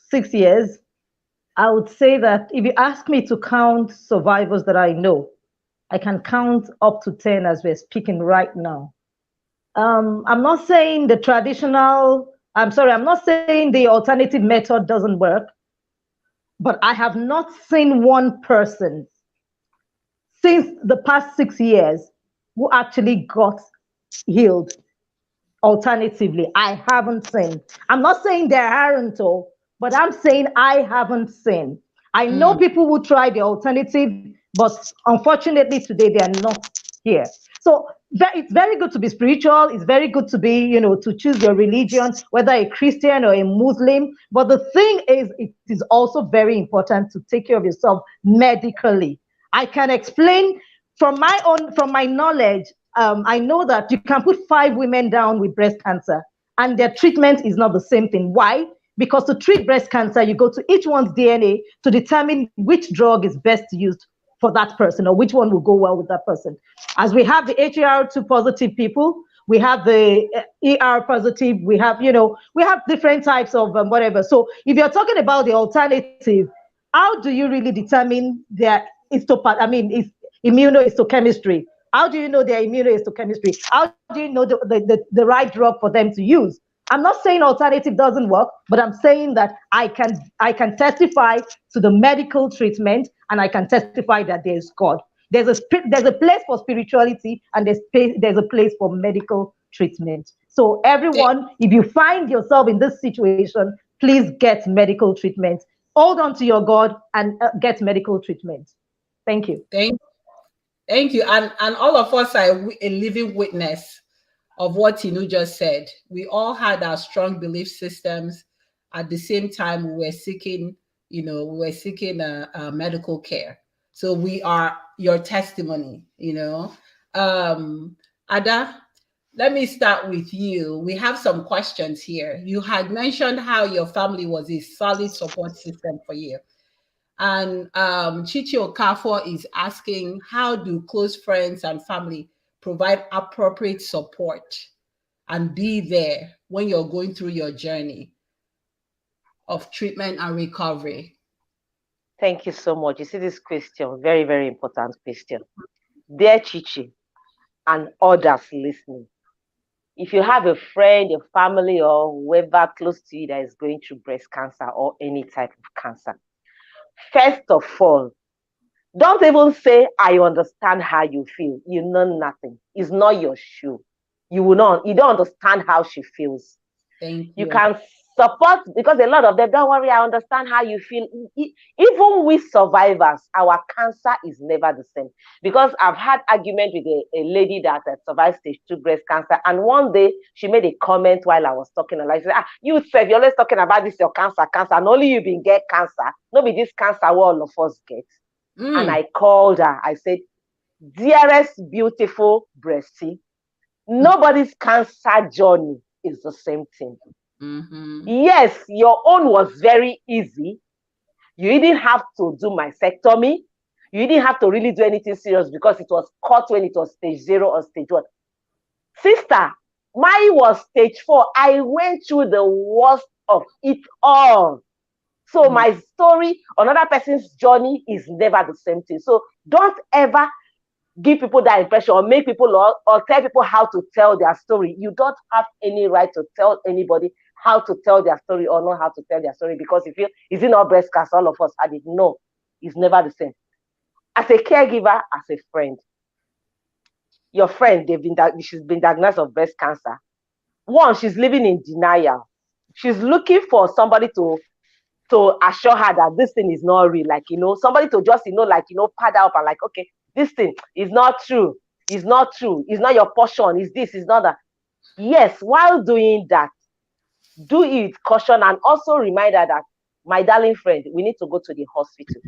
6 years, I would say that if you ask me to count survivors that I know, I can count up to 10 as we're speaking right now. I'm not saying I'm not saying the alternative method doesn't work. but I have not seen one person since the past 6 years who actually got healed. Alternatively, I haven't seen. I'm not saying there aren't all, but I'm saying I haven't seen. I know people who try the alternative, but unfortunately today they are not here. So it's very good to be spiritual. It's very good to be, to choose your religion, whether a Christian or a Muslim. But the thing is, it is also very important to take care of yourself medically. I can explain from my knowledge. I know that you can put 5 women down with breast cancer, and their treatment is not the same thing. Why? Because to treat breast cancer, you go to each one's DNA to determine which drug is best used for that person, or which one will go well with that person. As we have the HER2 positive people, we have the ER positive, we have different types of whatever. So if you're talking about the alternative, how do you really determine their immunohistochemistry? How do you know their immunohistochemistry? How do you know the right drug for them to use? I'm not saying alternative doesn't work, but I'm saying that I can testify to the medical treatment, and I can testify that there's God. There's a place for spirituality, and there's a place for medical treatment. So everyone, if you find yourself in this situation, please get medical treatment. Hold on to your God and get medical treatment. Thank you. Thank you. And all of us are a living witness of what Tinu just said. We all had our strong belief systems. At the same time, we were seeking medical care. So we are your testimony, Ada, let me start with you. We have some questions here. You had mentioned how your family was a solid support system for you. And Chichi Okafor is asking, how do close friends and family provide appropriate support and be there when you're going through your journey of treatment and recovery? Thank you so much. You see this question, very, very important question. Dear Chichi and others listening, if you have a friend, a family, or whoever close to you that is going through breast cancer or any type of cancer, first of all, don't even say, I understand how you feel. You know nothing. It's not your shoe. You don't understand how she feels. Thank you. You can support, because a lot of them, don't worry, I understand how you feel. Even with survivors, our cancer is never the same. Because I've had argument with a lady that survived stage 2 breast cancer, and one day she made a comment while I was talking, and I said, you said you're always talking about this, your cancer, and only you been get cancer. Nobody this cancer all of us get. And I called her. I said, dearest, beautiful Breasty, nobody's cancer journey is the same thing. Yes, your own was very easy. You didn't have to do mastectomy. You didn't have to really do anything serious because it was caught when it was stage 0 or stage 1. Sister, mine was stage 4. I went through the worst of it all. So my story, another person's journey is never the same thing. So don't ever give people that impression or make people or tell people how to tell their story. You don't have any right to tell anybody how to tell their story or not how to tell their story, because if is it not breast cancer, all of us had it. No, it's never the same. As a caregiver, as a friend, your friend, she's been diagnosed with breast cancer. One, she's living in denial. She's looking for somebody to assure her that this thing is not real, somebody to just, pad up and okay, this thing is not true. It's not true. It's not your portion. It's this, it's not that. Yes, while doing that, do it with caution, and also remind her that, my darling friend, we need to go to the hospital.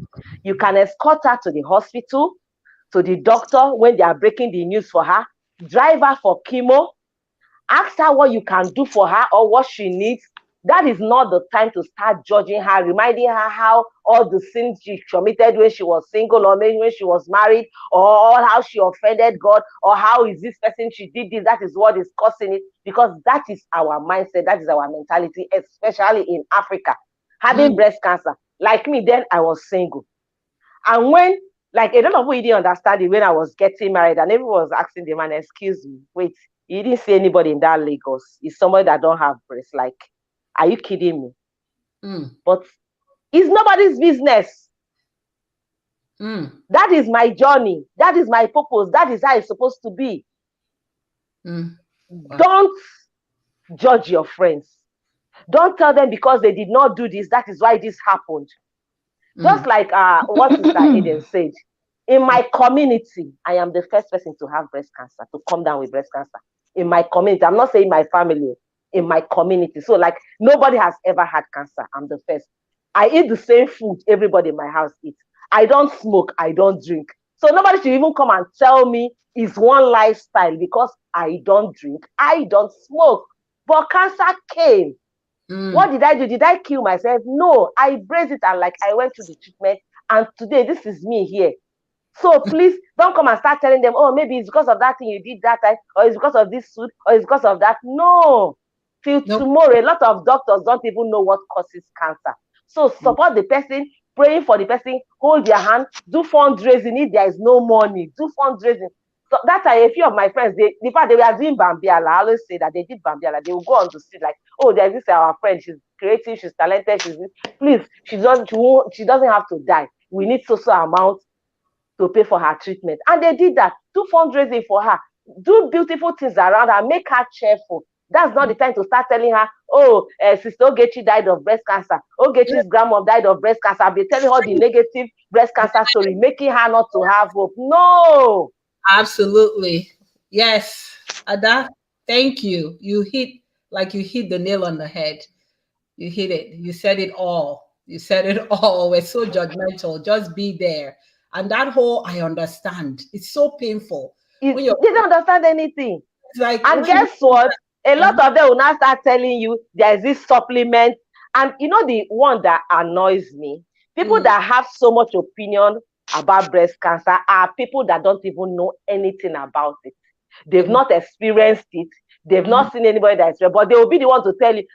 You can escort her to the hospital, to the doctor when they are breaking the news for her, drive her for chemo, ask her what you can do for her or what she needs. That is not the time to start judging her, reminding her how all the sins she committed when she was single, or maybe when she was married, or how she offended God, or how is this person, she did this, that is what is causing it. Because that is our mindset, that is our mentality, especially in Africa. Having breast cancer, like me, then I was single. And when, a lot of people didn't understand it when I was getting married, and everyone was asking the man, excuse me, wait, you didn't see anybody in that Lagos? It's somebody that don't have breast, are you kidding me? But It's nobody's business. That is my journey. That is my purpose. That is how it's supposed to be. Wow. Don't judge your friends. Don't tell them because they did not do this, that is why this happened. Just like what Sister Eden said, in my community, I am the first person to have breast cancer, to come down with breast cancer. In my community, I'm not saying my family, in my community. So like nobody has ever had cancer. I'm the first. I eat the same food everybody in my house eats. I don't smoke, I don't drink. So nobody should even come and tell me it's one lifestyle because I don't drink, I don't smoke. But cancer came. What did I do? Did I kill myself? No, I braced it and like I went through the treatment. And today, this is me here. So please don't come and start telling them, oh, maybe it's because of that thing you did that time, or it's because of this food, or it's because of that. No. Till tomorrow, a lot of doctors don't even know what causes cancer. So support the person, praying for the person, hold their hand, do fundraising if there is no money, do fundraising. So that time, a few of my friends, they were doing Bambiala. I always say that they did Bambiala. They will go on to see like, oh, there's this our friend, she's creative, she's talented, please, she doesn't have to die. We need so amount to pay for her treatment. And they did that. Do fundraising for her. Do beautiful things around her. Make her cheerful. That's not the time to start telling her, oh, Sister Ogechi died of breast cancer. Ogechi's grandma died of breast cancer. I'll be telling her the negative breast cancer story, making her not to have hope. No. Absolutely. Yes. Ada, thank you. You hit the nail on the head. You hit it. You said it all. You said it all. We're so judgmental. Just be there. And that whole, I understand. It's so painful. They don't understand anything. It's like, and guess what? A lot of them will now start telling you there's this supplement. And you know the one that annoys me? People that have so much opinion about breast cancer are people that don't even know anything about it. They've not experienced it. They've not seen anybody that's real, but they will be the one to tell you,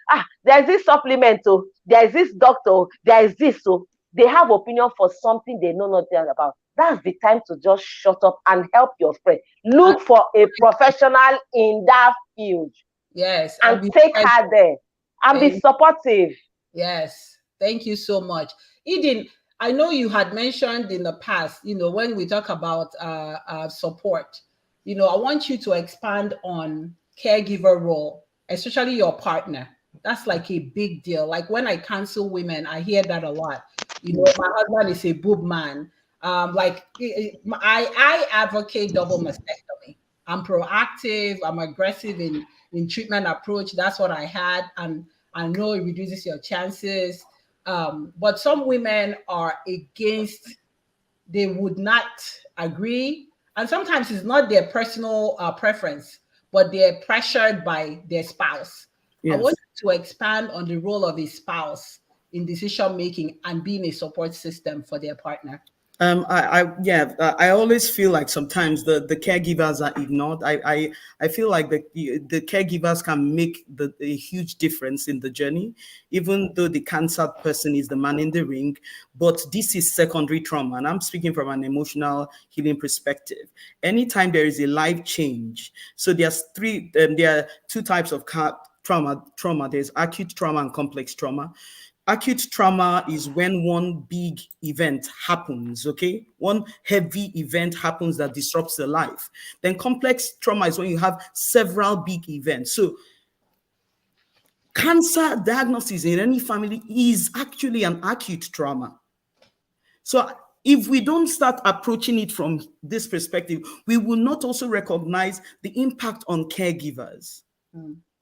there's this supplement, so there's this doctor, there's this, so they have opinion for something they know nothing about. That's the time to just shut up and help your friend. Look for a professional in that field. Yes. And take her there and be supportive. Yes. Thank you so much. Eden, I know you had mentioned in the past, when we talk about support, I want you to expand on caregiver role, especially your partner. That's like a big deal. Like when I counsel women, I hear that a lot. My husband is a boob man. I advocate double mastectomy. I'm proactive. I'm aggressive in treatment approach. That's what I had. And I know it reduces your chances. But some women are against, they would not agree. And sometimes it's not their personal preference, but they're pressured by their spouse. Yes. I want you to expand on the role of a spouse in decision-making and being a support system for their partner. I always feel like sometimes the caregivers are ignored. I feel like the caregivers can make a huge difference in the journey, even though the cancer person is the man in the ring. But this is secondary trauma, and I'm speaking from an emotional healing perspective. Anytime there is a life change, so there are two types of trauma. There's acute trauma and complex trauma. Acute trauma is when one big event happens, okay? One heavy event happens that disrupts the life. Then complex trauma is when you have several big events. So cancer diagnosis in any family is actually an acute trauma. So if we don't start approaching it from this perspective, we will not also recognize the impact on caregivers.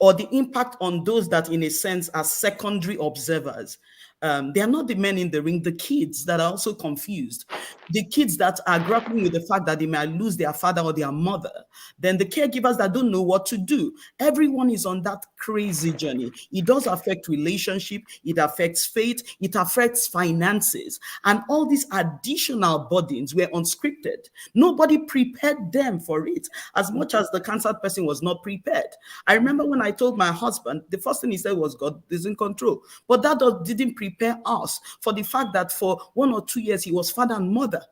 Or the impact on those that, in a sense, are secondary observers. They are not the men in the ring, the kids that are also confused. The kids that are grappling with the fact that they might lose their father or their mother. Then the caregivers that don't know what to do. Everyone is on that crazy journey. It does affect relationship. It affects faith. It affects finances. And all these additional burdens were unscripted. Nobody prepared them for it, as much as the cancer person was not prepared. I remember when I told my husband, the first thing he said was, God is in control. But that didn't prepare us for the fact that for 1 or 2 years, he was father and mother.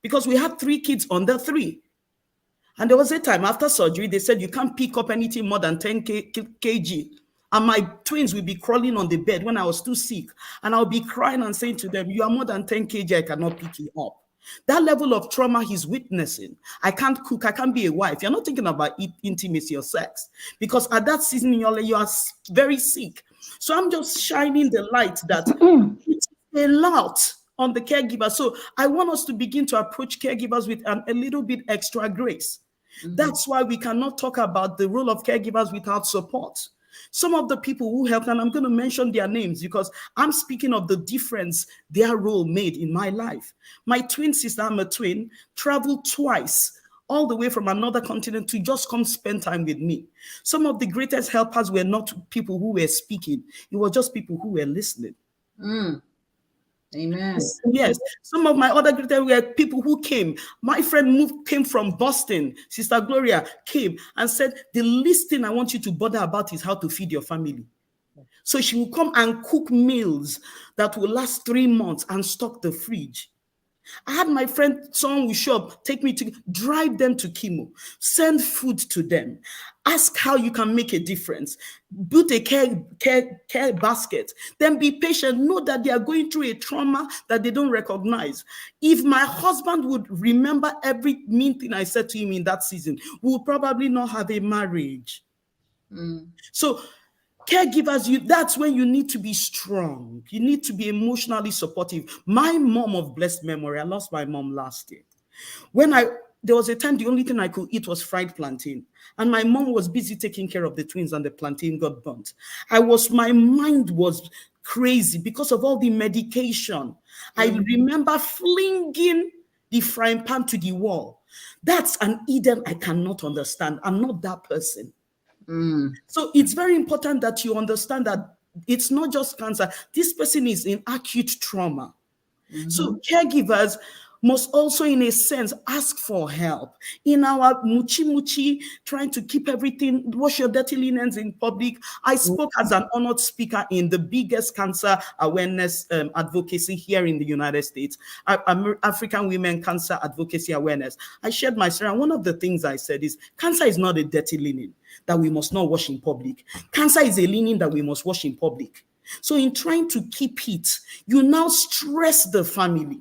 Because we had 3 kids under 3. And there was a time after surgery, they said you can't pick up anything more than 10 kg. And my twins will be crawling on the bed when I was too sick. And I'll be crying and saying to them, you are more than 10 kg, I cannot pick you up. That level of trauma he's witnessing. I can't cook, I can't be a wife. You're not thinking about intimacy or sex. Because at that season in your life, you are very sick. So I'm just shining the light that it's a lot on the caregiver. So I want us to begin to approach caregivers with a little bit extra grace. That's why we cannot talk about the role of caregivers without support. Some of the people who helped, and I'm going to mention their names because I'm speaking of the difference their role made in my life. My twin sister, I'm a twin, traveled twice all the way from another continent to just come spend time with me. Some of the greatest helpers were not people who were speaking. It was just people who were listening. Amen. Yes, some of my other greatest were people who came. My friend came from Boston. Sister Gloria came and said, the least thing I want you to bother about is how to feed your family. So she will come and cook meals that will last 3 months and stock the fridge. I had my friend, someone will show up, take me to, drive them to chemo, send food to them, ask how you can make a difference, build a care basket, then be patient, know that they are going through a trauma that they don't recognize. If my husband would remember every mean thing I said to him in that season, we would probably not have a marriage. So caregivers, that's when you need to be strong. You need to be emotionally supportive. My mom of blessed memory, I lost my mom last year. There was a time the only thing I could eat was fried plantain. And my mom was busy taking care of the twins and the plantain got burnt. My mind was crazy because of all the medication. I remember flinging the frying pan to the wall. That's an Eden I cannot understand. I'm not that person. So it's very important that you understand that it's not just cancer. This person is in acute trauma. So caregivers must also, in a sense, ask for help. In our muchi, trying to keep everything, wash your dirty linens in public. I spoke as an honored speaker in the biggest cancer awareness advocacy here in the United States, African Women Cancer Advocacy Awareness. I shared my story, and one of the things I said is, cancer is not a dirty linen that we must not wash in public. Cancer is a linen that we must wash in public. So in trying to keep it, you now stress the family.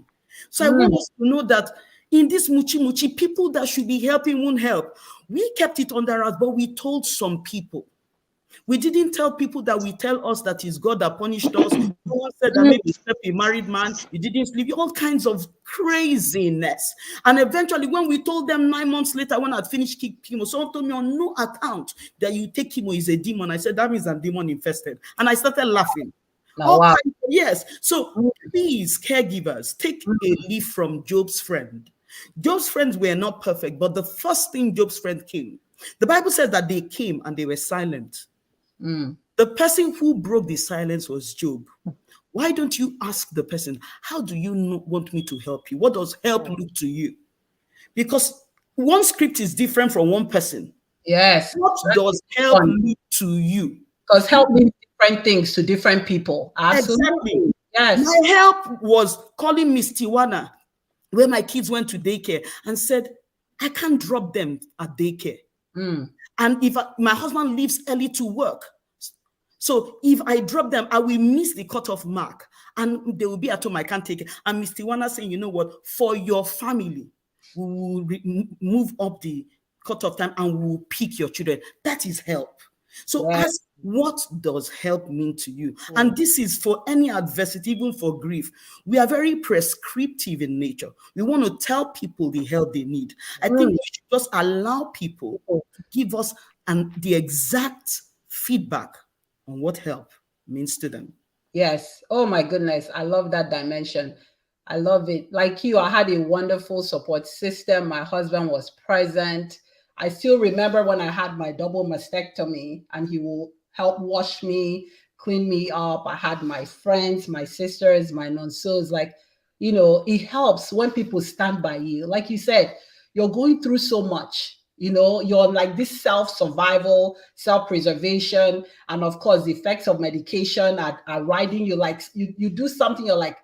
So I want us to know that in this muchi, people that should be helping won't help. We kept it under us, but we told some people. We didn't tell people that we tell us that it's God that punished us. No one said that maybe slept a married man. You didn't sleep. All kinds of craziness. And eventually, when we told them 9 months later, when I'd finished chemo, someone told me on no account that you take chemo is a demon. I said, that means I'm demon infested. And I started laughing. Wow. Yes. So please, caregivers, take a leaf from Job's friend. Job's friends were not perfect, but the first thing Job's friend came, the Bible says that they came and they were silent. The person who broke the silence was Job. Why don't you ask the person, how do you want me to help you? What does help look to you? Because one script is different from one person. Yes. What does help look to you? Because help means different things to different people. Absolutely. Exactly. Yes. My help was calling Miss Tiwana, where my kids went to daycare, and said, I can't drop them at daycare. And if my husband leaves early to work, so if I drop them, I will miss the cutoff mark and they will be at home. I can't take it. And Mr. Wana saying, you know what, for your family, we will move up the cutoff time and we will pick your children. That is help. So ask, what does help mean to you? And this is for any adversity, even for grief. We are very prescriptive in nature. We want to tell people the help they need. I think we should just allow people to give us the exact feedback on what help means to them. Yes. Oh my goodness. I love that dimension. I love it. Like you, I had a wonderful support system. My husband was present. I still remember when I had my double mastectomy and he will help wash me, clean me up. I had my friends, my sisters, my nonsos. Like, you know, it helps when people stand by you. Like you said, you're going through so much. You know, you're like this self-survival, self-preservation, and of course, the effects of medication are riding you. Like you do something, you're like,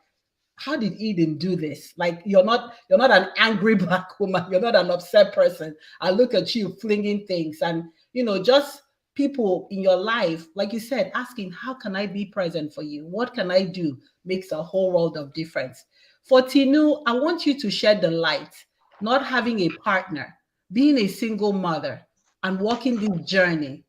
how did Eden do this? Like you're not an angry Black woman, you're not an upset person. I look at you flinging things, and you know, just people in your life, like you said, asking, how can I be present for you? What can I do? Makes a whole world of difference. For Tinu, I want you to shed the light, not having a partner, being a single mother, and walking this journey.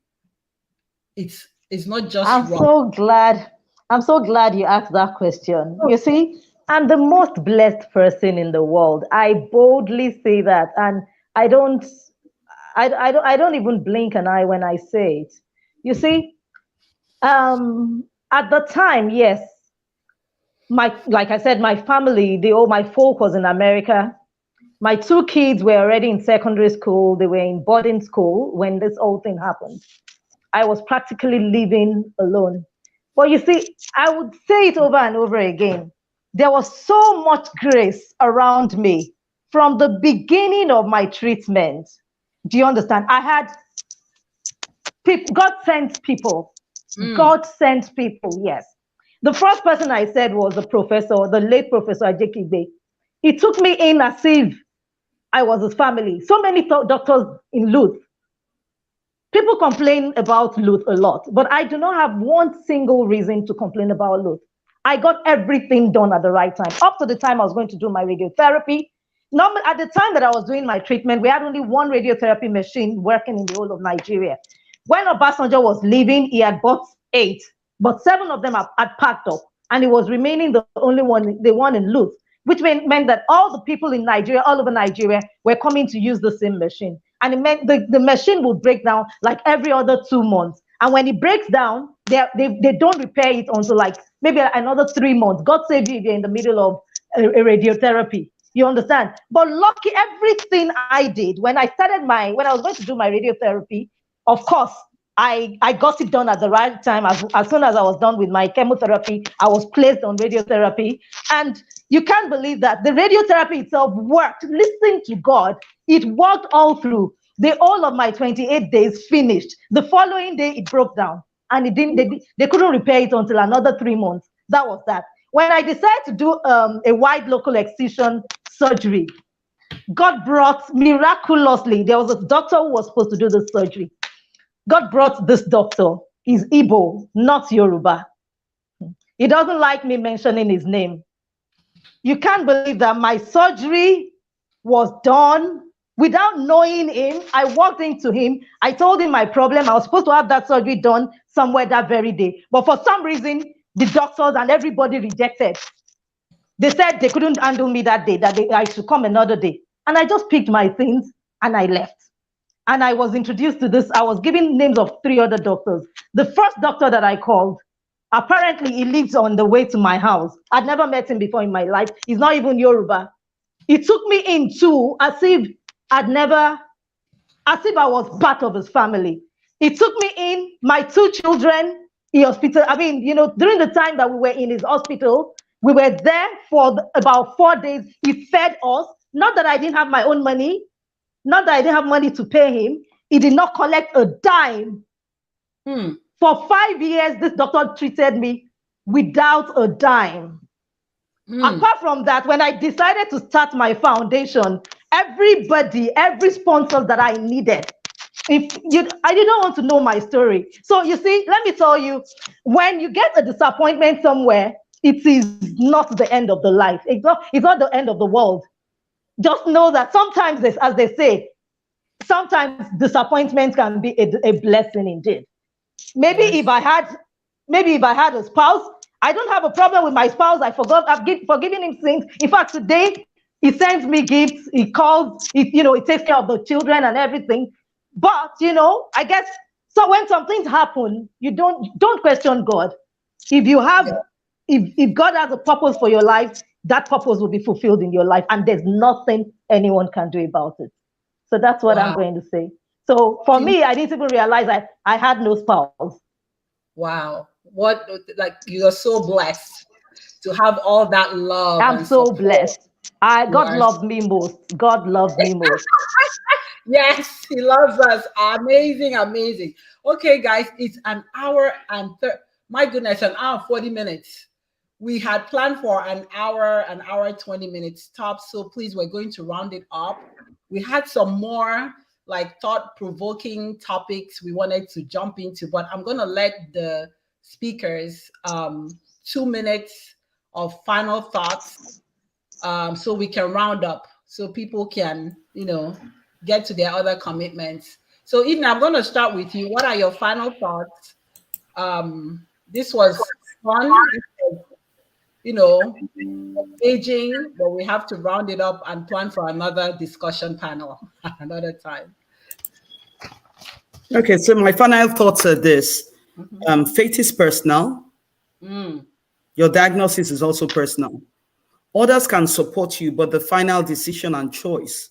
It's not just I'm wrong. so glad. I'm so glad you asked that question. You see, I'm the most blessed person in the world. I boldly say that, and I don't, I don't even blink an eye when I say it. You see, at the time, yes, like I said, my family, all my folk was in America. My two kids were already in secondary school. They were in boarding school when this whole thing happened. I was practically living alone. But you see, I would say it over and over again. There was so much grace around me from the beginning of my treatment. Do you understand? I had people, God sent people. God sent people, yes. The first person I said was the professor, the late Professor Ajekigbe. He took me in as if I was his family. So many doctors in Luth. People complain about Luth a lot, but I do not have one single reason to complain about Luth. I got everything done at the right time. Up to the time I was going to do my radiotherapy. Normally, at the time that I was doing my treatment, we had only one radiotherapy machine working in the whole of Nigeria. When Obasanjo was leaving, he had bought 8, but 7 of them had packed up, and it was remaining the only one, the one in Luth, which meant that all the people in Nigeria, all over Nigeria, were coming to use the same machine. And it meant the machine would break down like every other 2 months. And when it breaks down, they don't repair it until like maybe another 3 months. God save you if you're in the middle of a radiotherapy. You understand? But lucky, everything I did when I was going to do my radiotherapy, of course, I got it done at the right time. As soon as I was done with my chemotherapy, I was placed on radiotherapy. And you can't believe that the radiotherapy itself worked. Listen to God. It worked all through. All of my 28 days finished. The following day, it broke down. And they couldn't repair it until another 3 months. That was that. When I decided to do a wide local excision surgery, God brought miraculously, there was a doctor who was supposed to do the surgery. God brought this doctor. He's Igbo, not Yoruba. He doesn't like me mentioning his name. You can't believe that my surgery was done without knowing him. I walked into him. I told him my problem. I was supposed to have that surgery done somewhere that very day. But for some reason, the doctors and everybody rejected. They said they couldn't handle me that day, I should come another day. And I just picked my things and I left. And I was introduced to this. I was given names of 3 other doctors. The first doctor that I called, apparently he lives on the way to my house. I'd never met him before in my life. He's not even Yoruba. He took me in too, as if I was part of his family. He took me in, my 2 children, during the time that we were in his hospital, we were there for about 4 days. He fed us. Not that I didn't have my own money. Not that I didn't have money to pay him. He did not collect a dime. For 5 years, this doctor treated me without a dime. Apart from that, when I decided to start my foundation, every sponsor that I needed, I didn't want to know my story. So you see, let me tell you, when you get a disappointment somewhere, it is not the end of the life. It's not the end of the world. Just know that sometimes, as they say, sometimes disappointment can be a blessing indeed. Maybe if I had a spouse, I don't have a problem with my spouse. I've forgiven him things. In fact, today he sends me gifts. He calls. He takes care of the children and everything. But I guess so. When some things happen, you don't question God. If God has a purpose for your life, that purpose will be fulfilled in your life, and there's nothing anyone can do about it. So that's what I'm going to say. So for me, I didn't even realize I had no spouse. Wow. You're so blessed to have all that love. I'm so blessed. God loved me most. God loved me most. Yes, he loves us. Amazing, amazing. Okay, guys, it's an hour and my goodness, an hour 40 minutes. We had planned for an hour 20 minutes top. So please, we're going to round it up. We had some more like thought-provoking topics we wanted to jump into, but I'm going to let the speakers 2 minutes of final thoughts, so we can round up, so people can, get to their other commitments. So Eden, I'm going to start with you. What are your final thoughts? This was fun. This was, engaging, but we have to round it up and plan for another discussion panel another time. Okay, so my final thoughts are this. Faith is personal. Your diagnosis is also personal. Others can support you, but the final decision and choice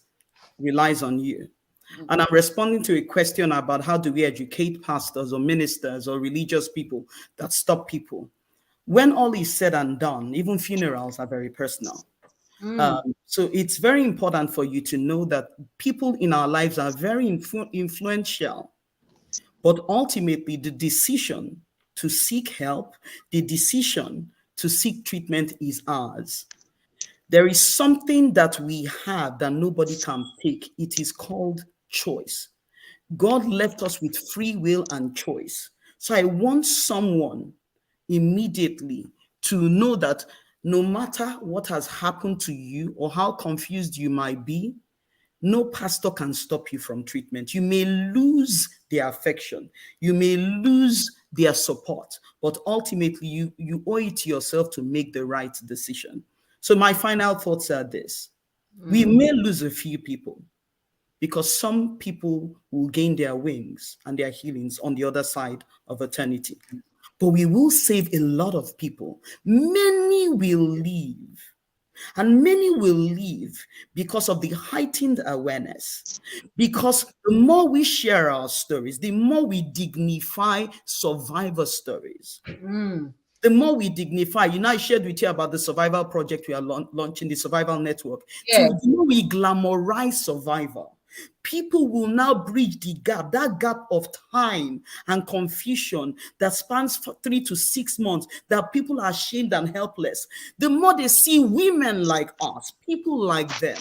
relies on you. And I'm responding to a question about how do we educate pastors or ministers or religious people that stop people. When all is said and done, even funerals are very personal. So it's very important for you to know that people in our lives are very influential. But ultimately, the decision to seek help, the decision to seek treatment is ours. There is something that we have that nobody can take. It is called choice. God left us with free will and choice. So I want someone immediately to know that no matter what has happened to you or how confused you might be, no pastor can stop you from treatment. You may lose their affection, you may lose their support, but ultimately you owe it to yourself to make the right decision. So my final thoughts are this. We may lose a few people because some people will gain their wings and their healings on the other side of eternity. But we will save a lot of people. Many will leave. And many will leave because of the heightened awareness. Because the more we share our stories, the more we dignify survivor stories. The more we dignify, I shared with you about the survival project we are launching, the survival network. Yeah. So the more we glamorize survival, people will now bridge the gap, that gap of time and confusion that spans for 3 to 6 months, that people are ashamed and helpless. The more they see women like us, people like them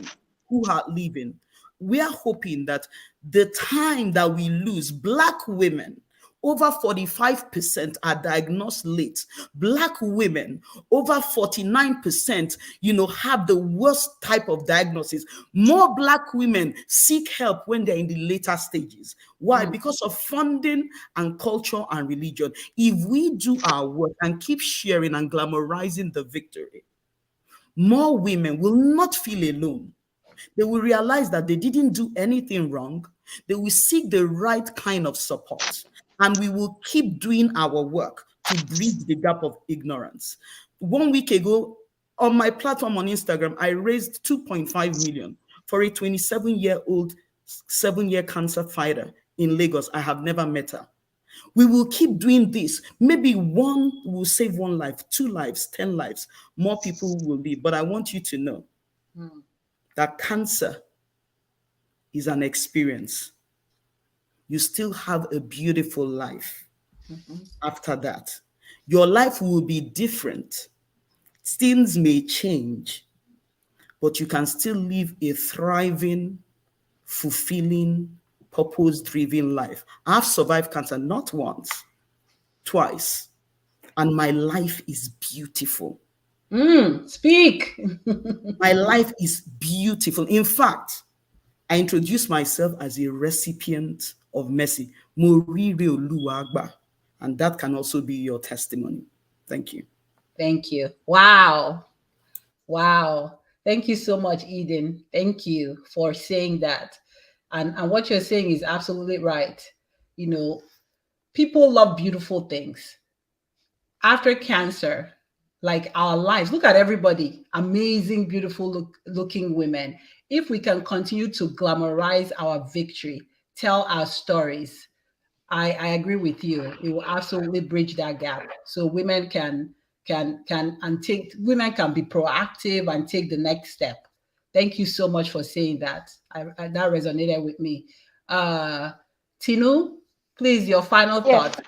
who are living, we are hoping that the time that we lose, Black women, over 45% are diagnosed late. Black women, over 49%, have the worst type of diagnosis. More Black women seek help when they're in the later stages. Why? Because of funding and culture and religion. If we do our work and keep sharing and glamorizing the victory, more women will not feel alone. They will realize that they didn't do anything wrong. They will seek the right kind of support. And we will keep doing our work to bridge the gap of ignorance. 1 week ago, on my platform on Instagram, I raised 2.5 million for a 27-year-old, 7-year cancer fighter in Lagos. I have never met her. We will keep doing this. Maybe one will save 1 life, 2 lives, 10 lives. More people will live. But I want you to know that cancer is an experience. You still have a beautiful life after that. Your life will be different. Things may change, but you can still live a thriving, fulfilling, purpose-driven life. I've survived cancer not once, twice, and my life is beautiful. Speak. My life is beautiful. In fact, I introduce myself as a recipient of mercy. And that can also be your testimony. Thank you. Thank you. Wow. Wow. Thank you so much, Eden. Thank you for saying that. And what you're saying is absolutely right. People love beautiful things. After cancer, like our lives, look at everybody, amazing, beautiful looking women. If we can continue to glamorize our victory, tell our stories, I agree with you. It will absolutely bridge that gap. So women can be proactive and take the next step. Thank you so much for saying that. That resonated with me. Tinu, please, your final thought.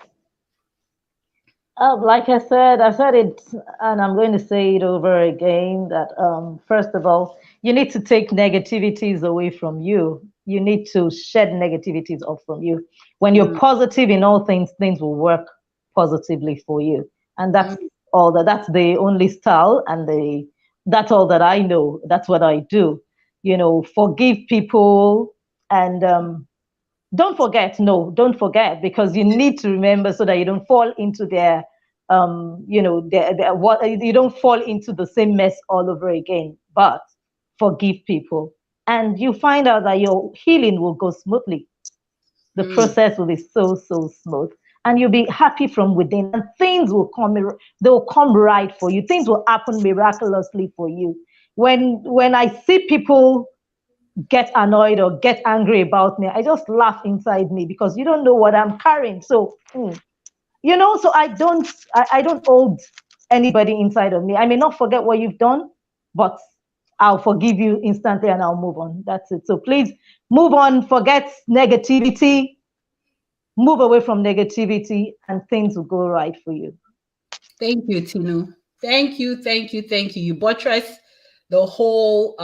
Like I said it, and I'm going to say it over again, that first of all, you need to take negativities away from you. You need to shed negativities off from you. When you're positive in all things, things will work positively for you. And that's all that's the only style, and that's all that I know. That's what I do. Forgive people, and don't forget, because you need to remember so that you don't fall into their what you don't fall into the same mess all over again. But forgive people, and you find out that your healing will go smoothly. The process will be so smooth, and you'll be happy from within, and things will come. They'll come right for you. Things will happen miraculously for you. When I see people get annoyed or get angry about me, I just laugh inside me, because you don't know what I'm carrying. So so I don't hold anybody inside of me. I may not forget what you've done, but I'll forgive you instantly and I'll move on. That's it. So please move on, forget negativity, move away from negativity, and things will go right for you. Thank you, Tinu. Thank you. You buttress the whole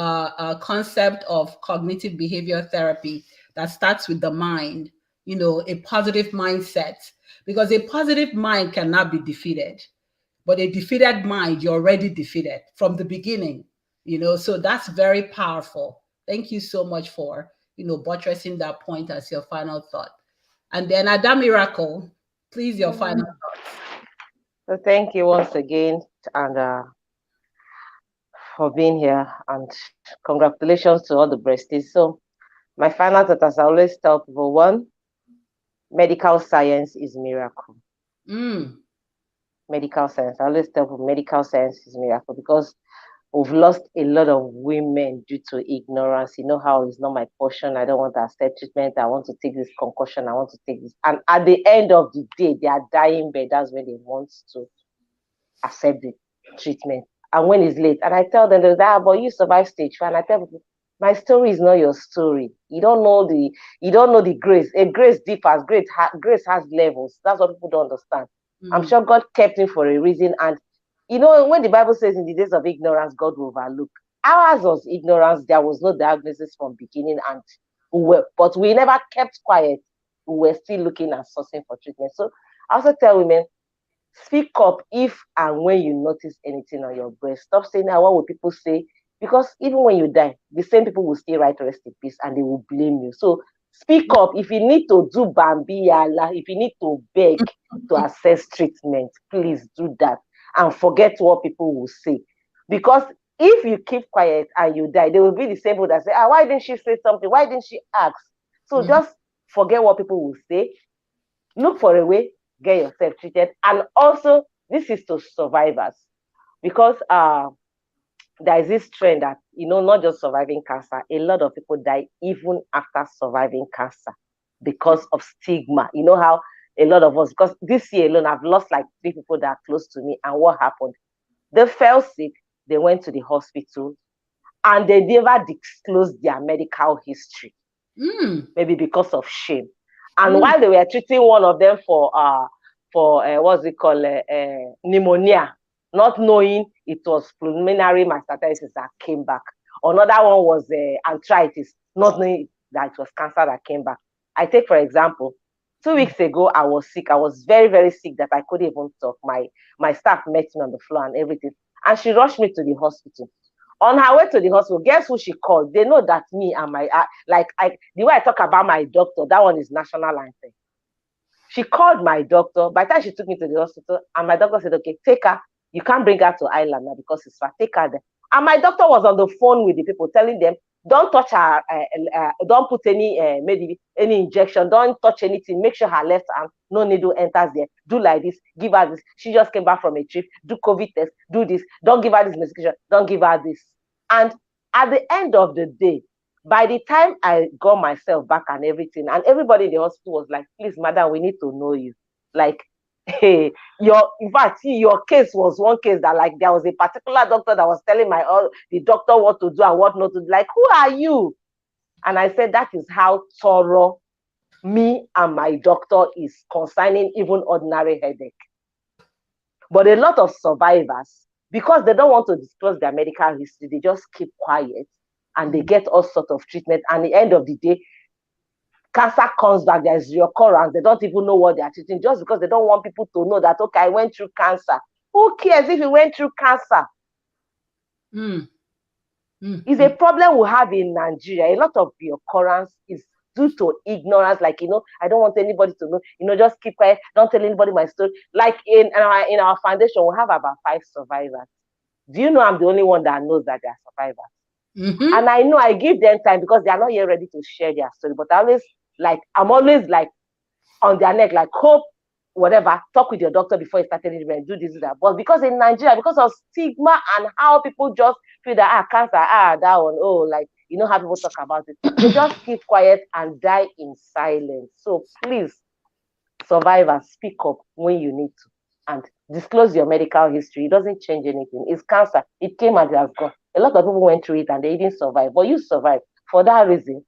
concept of cognitive behavior therapy that starts with the mind, a positive mindset, because a positive mind cannot be defeated. But a defeated mind, you're already defeated from the beginning, so that's very powerful. Thank you so much for, buttressing that point as your final thought. And then Ada Miracle, please, your final thoughts. So thank you once again, and for being here, and congratulations to all the breasties. So my final thought, as I always tell people, one, medical science is miracle. Medical science. I always tell people medical science is miracle, because we've lost a lot of women due to ignorance. You know how it's not my portion. I don't want to accept treatment. I want to take this concussion. I want to take this. And at the end of the day, they are dying bed. That's when they want to accept the treatment. And when it's late, and I tell them, but you survived stage 4. And I tell people, my story is not your story. You don't know the grace. A grace differs. Grace has levels. That's what people don't understand. I'm sure God kept him for a reason. And when the Bible says in the days of ignorance, God will overlook. Ours was ignorance. There was no diagnosis from beginning, but we never kept quiet. We were still looking and sourcing for treatment. So I also tell women, speak up if and when you notice anything on your breast. Stop saying, what will people say? Because even when you die, the same people will still write rest in peace and they will blame you. So speak up. If you need to do Bambi Allah, if you need to beg to access treatment, please do that. And forget what people will say. Because if you keep quiet and you die, they will be the same people that say, why didn't she say something? Why didn't she ask? So just forget what people will say. Look for a way, get yourself treated. And also, this is to survivors. Because there is this trend that, not just surviving cancer, a lot of people die even after surviving cancer because of stigma. You know how a lot of us, because this year alone, I've lost like 3 people that are close to me. And what happened? They fell sick, they went to the hospital, and they never disclosed their medical history. Maybe because of shame. And while they were treating one of them for what's it called, pneumonia, not knowing it was pulmonary mastitis that came back. Another one was arthritis, not knowing that it was cancer that came back. I take, for example, 2 weeks ago, I was sick. I was very, very sick that I couldn't even talk. My staff met me on the floor and everything. And she rushed me to the hospital. On her way to the hospital, guess who she called? They know that me and the way I talk about my doctor, that one is national anthem. She called my doctor. By the time she took me to the hospital, and my doctor said, okay, take her. You can't bring her to Ireland now because it's far. Take her there. And my doctor was on the phone with the people telling them, don't touch her, don't put any injection, don't touch anything. Make sure her left arm, no needle enters there. Do like this, give her this. She just came back from a trip, do COVID test, do this. Don't give her this medication, don't give her this. And at the end of the day, by the time I got myself back and everything, and everybody in the hospital was like, please, madam, we need to know you. Like, hey, your case was one case that like there was a particular doctor that was telling the doctor what to do and what not to do. Like, who are you? And I said, that is how thorough me and my doctor is concerning even ordinary headache. But a lot of survivors, because they don't want to disclose their medical history, they just keep quiet. and they get all sorts of treatment. And at the end of the day, cancer comes back, there's recurrence. They don't even know what they are treating just because they don't want people to know that, okay, I went through cancer. Who cares if you went through cancer? It's a problem we have in Nigeria. A lot of the occurrence is due to ignorance. Like, I don't want anybody to know, just keep quiet. Don't tell anybody my story. Like in our foundation, we have about 5 survivors. Do you know I'm the only one that knows that they are survivors? And I know I give them time because they are not yet ready to share their story. But I'm always like on their neck, like, hope, whatever, talk with your doctor before you start telling them, do this, that. But because in Nigeria, because of stigma and how people just feel that, cancer, that one, like, how people talk about it. They just keep quiet and die in silence. So please, survivors, speak up when you need to and disclose your medical history. It doesn't change anything. It's cancer. It came and it has gone. A lot of people went through it and they didn't survive, but you survived. For that reason,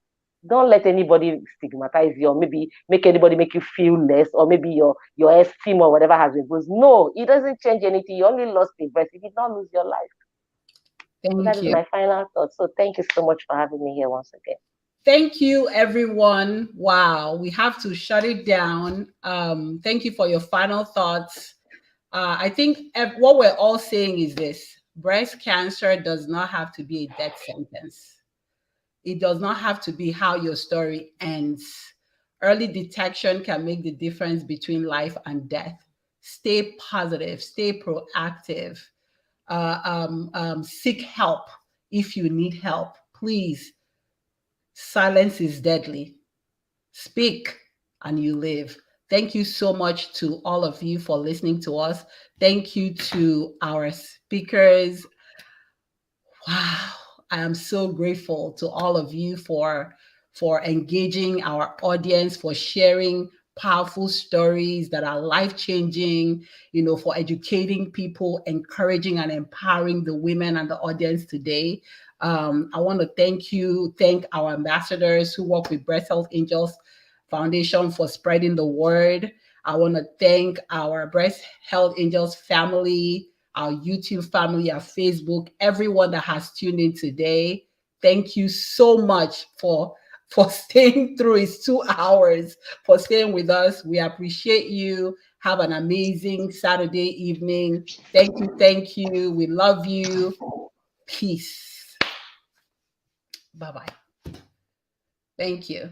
don't let anybody stigmatize you or maybe make anybody make you feel less or maybe your esteem or whatever has been bruised. No, it doesn't change anything. You only lost a breath. You did not lose your life. That is my final thought. So thank you so much for having me here once again. Thank you, everyone. Wow, we have to shut it down. Thank you for your final thoughts. I think what we're all saying is this: breast cancer does not have to be a death sentence. It does not have to be how your story ends. Early detection can make the difference between life and death. Stay positive, stay proactive, seek help if you need help. Please, silence is deadly. Speak and you live. Thank you so much to all of you for listening to us. Thank you to our speakers. Wow. I am so grateful to all of you for engaging our audience, for sharing powerful stories that are life-changing, for educating people, encouraging and empowering the women and the audience today. I want to thank our ambassadors who work with Breast Health Angels Foundation for spreading the word. I want to thank our Breast Health Angels family, our YouTube family, our Facebook, everyone that has tuned in today. Thank you so much for staying through. It's 2 hours, for staying with us. We appreciate you. Have an amazing Saturday evening. Thank you. Thank you. We love you. Peace. Bye-bye. Thank you.